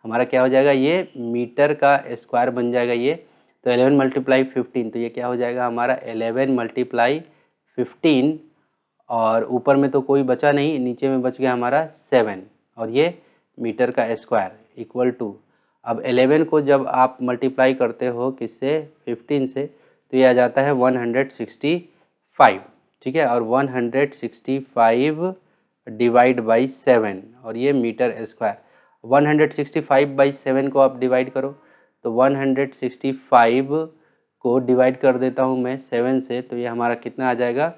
हमारा क्या हो जाएगा, ये मीटर का स्क्वायर बन जाएगा ये। तो 11 मल्टीप्लाई 15, तो ये क्या हो जाएगा हमारा 11 मल्टीप्लाई 15, और ऊपर में तो कोई बचा नहीं, नीचे में बच गया हमारा 7, और ये मीटर का स्क्वायर इक्वल टू, अब 11 को जब आप मल्टीप्लाई करते हो किससे, 15 से, तो ये आ जाता है 165, ठीक है। और 165 डिवाइड बाई 7, और ये मीटर स्क्वायर। 165/7 को आप डिवाइड करो, तो 165 को डिवाइड कर देता हूँ मैं 7 से, तो ये हमारा कितना आ जाएगा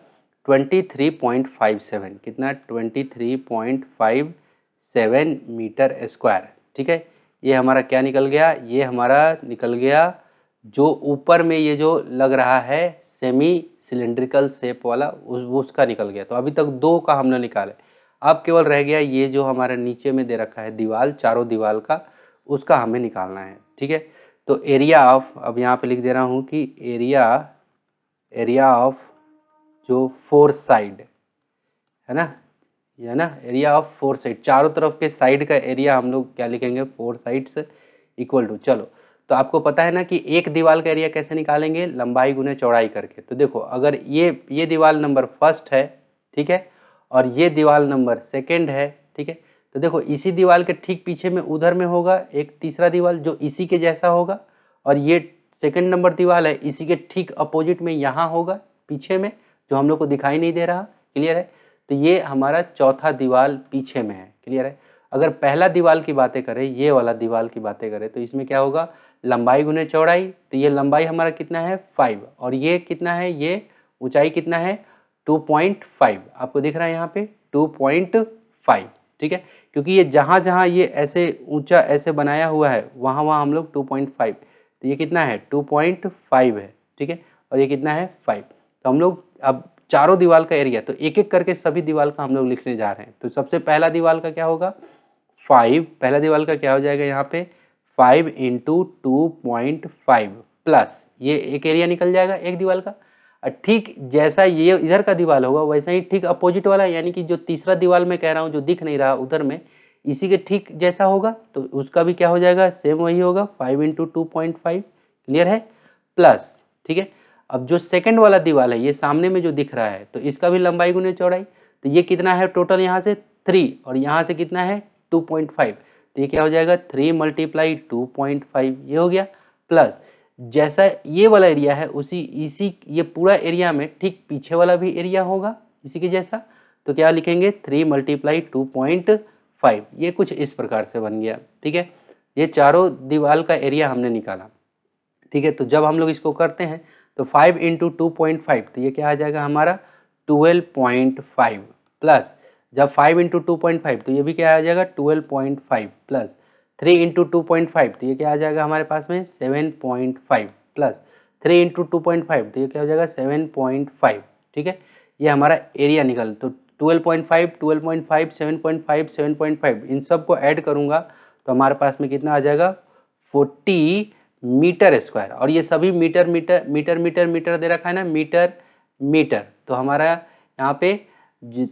23.57, कितना 23.57 मीटर स्क्वायर, ठीक है। ये हमारा क्या निकल गया, ये हमारा निकल गया जो ऊपर में ये जो लग रहा है सेमी सिलेंड्रिकल शेप वाला, उसका निकल गया। तो अभी तक 2 का हमने निकाले, अब केवल रह गया ये जो हमारे नीचे में दे रखा है दीवार, चारों दीवार का, उसका हमें निकालना है, ठीक है। तो एरिया ऑफ, अब यहाँ पे लिख दे रहा हूँ कि एरिया ऑफ जो 4 साइड है ना, ये है ना, एरिया ऑफ 4 साइड, चारों तरफ के साइड का एरिया हम लोग क्या लिखेंगे, 4 साइड्स इक्वल टू, चलो तो आपको पता है ना कि एक दीवार का एरिया कैसे निकालेंगे, लंबाई गुने चौड़ाई करके। तो देखो अगर ये दीवार नंबर फर्स्ट है, ठीक है, और ये दीवार नंबर सेकंड है, ठीक है, तो देखो इसी दीवार के ठीक पीछे में उधर में होगा एक तीसरा दीवार जो इसी के जैसा होगा, और ये सेकंड नंबर दीवार है इसी के ठीक अपोजिट में यहाँ होगा पीछे में, जो हम लोग को दिखाई नहीं दे रहा, क्लियर है। तो ये हमारा चौथा दीवार पीछे में है, क्लियर है। अगर पहला दीवार की बातें करें, ये वाला दीवार की बातें करें, तो इसमें क्या होगा, लंबाई गुने चौड़ाई, तो ये लंबाई हमारा कितना है 5, और ये कितना है, ये ऊंचाई कितना है 2.5, आपको दिख रहा है यहाँ पे 2.5, ठीक है, क्योंकि ये जहाँ जहाँ ये ऐसे ऊंचा ऐसे बनाया हुआ है वहाँ वहाँ हम लोग 2.5, तो ये कितना है 2.5 है, ठीक है, और ये कितना है 5। तो हम लोग अब चारों दीवार का एरिया, तो एक एक करके सभी दीवार का हम लोग लिखने जा रहे हैं। तो सबसे पहला दीवार का क्या होगा 5, पहला दीवार का क्या हो जाएगा यहाँ पे 5 इंटू 2.5 प्लस ये एक एरिया निकल जाएगा एक दीवार का। ठीक जैसा ये इधर का दीवार होगा वैसा ही ठीक अपोजिट वाला, यानी कि जो तीसरा दीवार में कह रहा हूँ जो दिख नहीं रहा उधर में, इसी के ठीक जैसा होगा, तो उसका भी क्या हो जाएगा सेम वही होगा 5 इंटू 2.5, क्लियर है, प्लस, ठीक है। अब जो सेकंड वाला दीवार है ये सामने में जो दिख रहा है, तो इसका भी लंबाई गुने चौड़ाई, तो ये कितना है टोटल यहाँ से 3, और यहाँ से कितना है 2.5, तो ये क्या हो जाएगा 3 मल्टीप्लाई 2.5, ये हो गया, प्लस जैसा ये वाला एरिया है उसी इसी ये पूरा एरिया में ठीक पीछे वाला भी एरिया होगा इसी के जैसा, तो क्या लिखेंगे 3 मल्टीप्लाई 2.5, ये कुछ इस प्रकार से बन गया, ठीक है। ये चारों दीवार का एरिया हमने निकाला, ठीक है। तो जब हम लोग इसको करते हैं तो 5 इंटू 2.5, तो ये क्या आ जाएगा हमारा 12.5, प्लस जब 5 इंटू 2.5 तो ये भी क्या आ जाएगा 12.5, प्लस 3 इंटू 2.5 तो ये क्या आ जाएगा हमारे पास में 7.5, प्लस 3 इंटू 2.5 तो ये क्या हो जाएगा 7.5, ठीक है। ये हमारा एरिया निकल, तो 12.5 12.5 7.5 7.5 इन सब को ऐड करूँगा तो हमारे पास में कितना आ जाएगा 40 मीटर स्क्वायर, और ये सभी metre metre metre metre metre दे रखा है ना, मीटर मीटर, तो हमारा यहाँ पे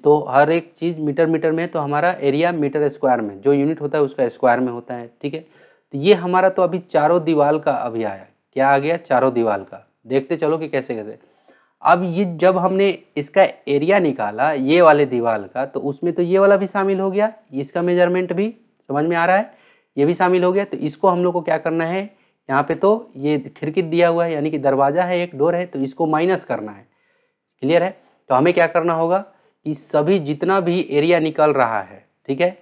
तो हर एक चीज़ मीटर मीटर में, तो हमारा एरिया मीटर स्क्वायर में जो यूनिट होता है उसका स्क्वायर में होता है, ठीक है। तो ये हमारा तो अभी चारों दीवार का अभी आया, क्या आ गया चारों दीवार का, देखते चलो कि कैसे कैसे। अब ये जब हमने इसका एरिया निकाला ये वाले दीवार का, तो उसमें तो ये वाला भी शामिल हो गया, इसका मेजरमेंट भी समझ में आ रहा है, ये भी शामिल हो गया। तो इसको हम लोग को क्या करना है, यहाँ पे तो ये खिड़की दिया हुआ है यानी कि दरवाजा है एक डोर है, तो इसको माइनस करना है, क्लियर है। तो हमें क्या करना होगा कि सभी जितना भी एरिया निकल रहा है, ठीक है,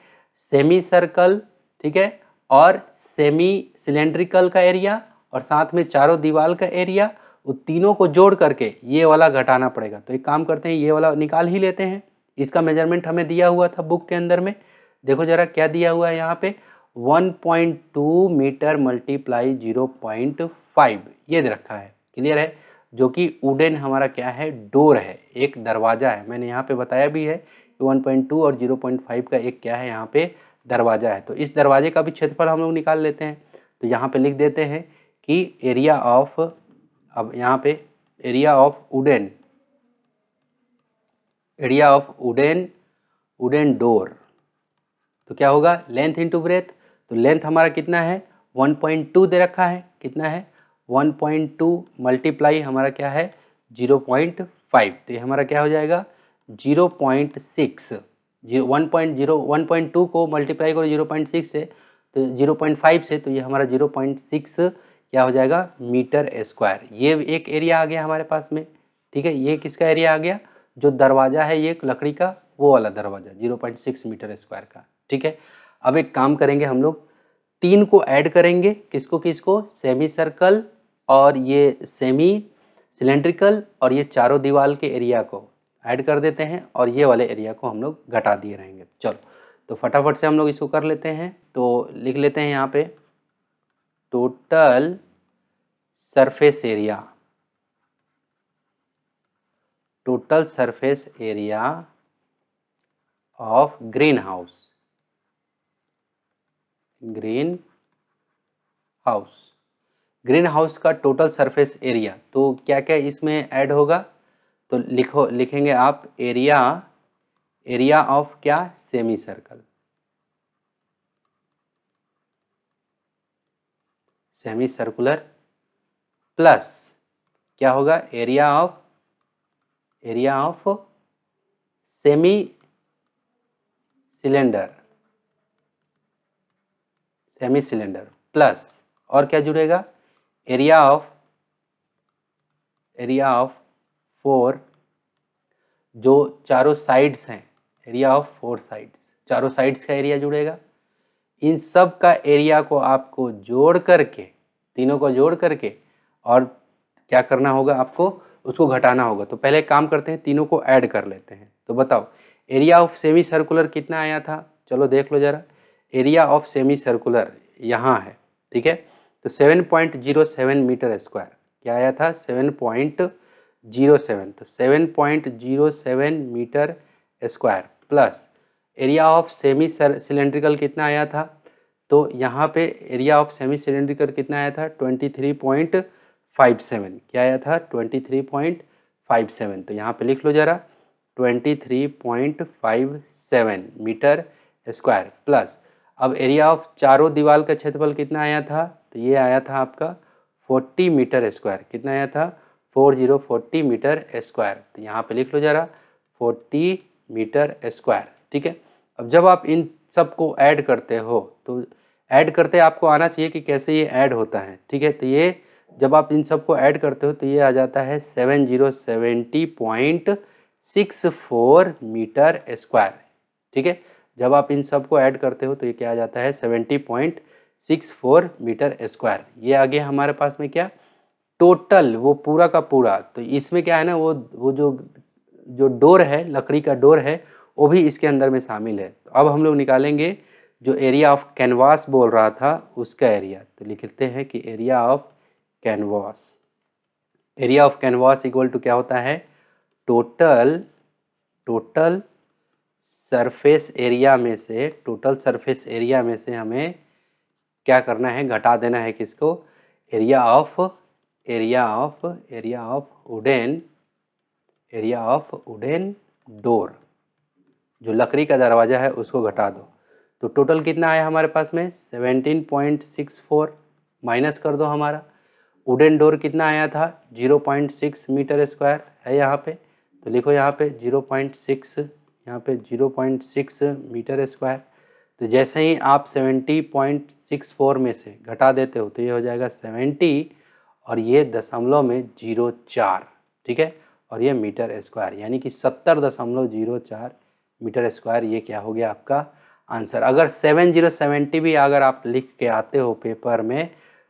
सेमी सर्कल, ठीक है, और सेमी सिलेंड्रिकल का एरिया और साथ में चारों दीवार का एरिया, वो तीनों को जोड़ करके ये वाला घटाना पड़ेगा। तो एक काम करते हैं ये वाला निकाल ही लेते हैं, इसका मेजरमेंट हमें दिया हुआ था बुक के अंदर में, देखो जरा क्या दिया हुआ है यहाँ पे 1.2 मीटर मल्टीप्लाई 0.5 ये दे रखा है, क्लियर है, जो कि वुडन हमारा क्या है डोर है, एक दरवाजा है। मैंने यहाँ पे बताया भी है कि 1.2 और 0.5 का एक क्या है यहाँ पे दरवाजा है। तो इस दरवाजे का भी क्षेत्रफल हम लोग निकाल लेते हैं, तो यहाँ पे लिख देते हैं कि एरिया ऑफ, अब यहाँ पे area of wooden, area of wooden door, तो क्या होगा लेंथ इंटू ब्रेथ, तो लेंथ हमारा कितना है 1.2 दे रखा है, कितना है 1.2 मल्टीप्लाई हमारा क्या है 0.5, तो ये हमारा क्या हो जाएगा 0.6, 1.2 को मल्टीप्लाई करो 0.6 से तो 0.5 से, तो ये हमारा 0.6 क्या हो जाएगा मीटर स्क्वायर। ये एक एरिया आ गया हमारे पास में, ठीक है। ये किसका एरिया आ गया, जो दरवाजा है ये लकड़ी का वो वाला दरवाजा 0.6 मीटर स्क्वायर का, ठीक है। अब एक काम करेंगे हम लोग, 3 को ऐड करेंगे, किसको किसको, सेमी सर्कल और ये सेमी सिलेंड्रिकल और ये चारों दीवार के एरिया को ऐड कर देते हैं और ये वाले एरिया को हम लोग घटा दिए रहेंगे। चलो तो फटाफट से हम लोग इसको कर लेते हैं, तो लिख लेते हैं यहाँ पे total surface area, total surface area of green house, green house, green house का टोटल सरफेस एरिया। तो क्या क्या इसमें ऐड होगा, तो लिखेंगे आप एरिया, एरिया ऑफ क्या semi circle, semi circular, plus क्या होगा area of semi cylinder, semi cylinder, plus और क्या जुड़ेगा एरिया ऑफ 4 जो चारों साइड्स हैं, एरिया ऑफ 4 साइड्स, चारों साइड्स का एरिया जुड़ेगा। इन सब का एरिया को आपको जोड़ करके, तीनों को जोड़ करके और क्या करना होगा आपको, उसको घटाना होगा। तो पहले काम करते हैं, तीनों को ऐड कर लेते हैं। तो बताओ एरिया ऑफ सेमी सर्कुलर कितना आया था, चलो देख लो जरा। एरिया ऑफ सेमी सर्कुलर यहाँ है, ठीक है। तो 7.07 मीटर स्क्वायर क्या आया था 7.07, तो 7.07 metre square plus area of semi cylindrical कितना आया था, तो यहाँ पे एरिया ऑफ सेमी सिलेंड्रिकल कितना आया था 23.57, क्या आया था 23.57, तो यहाँ पे लिख लो जरा 23.57 मीटर स्क्वायर प्लस अब एरिया ऑफ चारों दीवार का क्षेत्रफल कितना आया था, तो ये आया था आपका 40 मीटर स्क्वायर, कितना आया था 40 मीटर स्क्वायर, तो यहाँ पे लिख लो जरा 40 मीटर स्क्वायर, ठीक है। अब जब आप इन सब को ऐड करते हो तो ऐड करते आपको आना चाहिए कि कैसे ये ऐड होता है, ठीक है। तो ये जब आप इन सब को ऐड करते हो तो ये आ जाता है 7070.64 मीटर स्क्वायर, ठीक है। जब आप इन सब को ऐड करते हो तो ये क्या आ जाता है 70.64 मीटर स्क्वायर। ये आ गया हमारे पास में क्या टोटल वो पूरा का पूरा। तो इसमें क्या है ना वो जो डोर है, लकड़ी का डोर है, वो भी इसके अंदर में शामिल है। तो अब हम लोग निकालेंगे जो एरिया ऑफ कैनवास बोल रहा था उसका एरिया, तो लिखते हैं कि area of canvas, area of canvas equal to क्या होता है टोटल सरफेस एरिया में से, टोटल सरफेस एरिया में से हमें क्या करना है घटा देना है किसको, एरिया ऑफ वुडन डोर, जो लकड़ी का दरवाजा है उसको घटा दो। तो टोटल कितना आया हमारे पास में 17.64, माइनस कर दो हमारा वुडन डोर कितना आया था 0.6 मीटर स्क्वायर है यहाँ पे, तो लिखो यहाँ पे 0.6, यहाँ पे 0.6 मीटर स्क्वायर। तो जैसे ही आप 70.64 में से घटा देते हो तो ये हो जाएगा 70 और ये दशमलव में 04, ठीक है, और ये मीटर स्क्वायर, यानी कि 70.04 मीटर स्क्वायर ये क्या हो गया आपका आंसर। अगर 7070 भी अगर आप लिख के आते हो पेपर में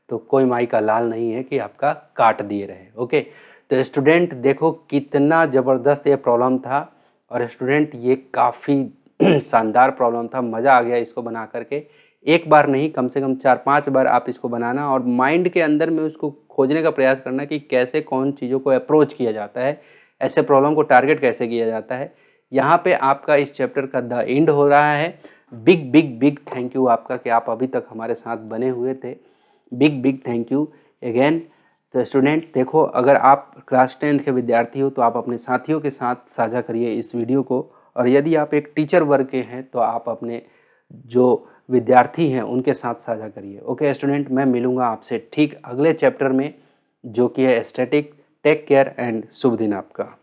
तो कोई माई का लाल नहीं है कि आपका काट दिए रहे। ओके, तो स्टूडेंट देखो कितना ज़बरदस्त ये प्रॉब्लम था और स्टूडेंट ये काफ़ी शानदार प्रॉब्लम था, मज़ा आ गया इसको बना करके। एक बार नहीं कम से कम 4-5 बार आप इसको बनाना और माइंड के अंदर में उसको खोजने का प्रयास करना कि कैसे कौन चीज़ों को अप्रोच किया जाता है, ऐसे प्रॉब्लम को टारगेट कैसे किया जाता है। यहाँ पे आपका इस चैप्टर का द एंड हो रहा है। Big big big thank you आपका कि आप अभी तक हमारे साथ बने हुए थे। Big big thank you again. तो स्टूडेंट देखो, अगर आप क्लास 10th के विद्यार्थी हो तो आप अपने साथियों के साथ साझा करिए इस वीडियो को, और यदि आप एक टीचर वर्ग के हैं तो आप अपने जो विद्यार्थी हैं उनके साथ साझा करिए। ओके स्टूडेंट, मैं मिलूँगा आपसे ठीक अगले चैप्टर में जो कि है स्टैटिक। टेक केयर एंड शुभ दिन आपका।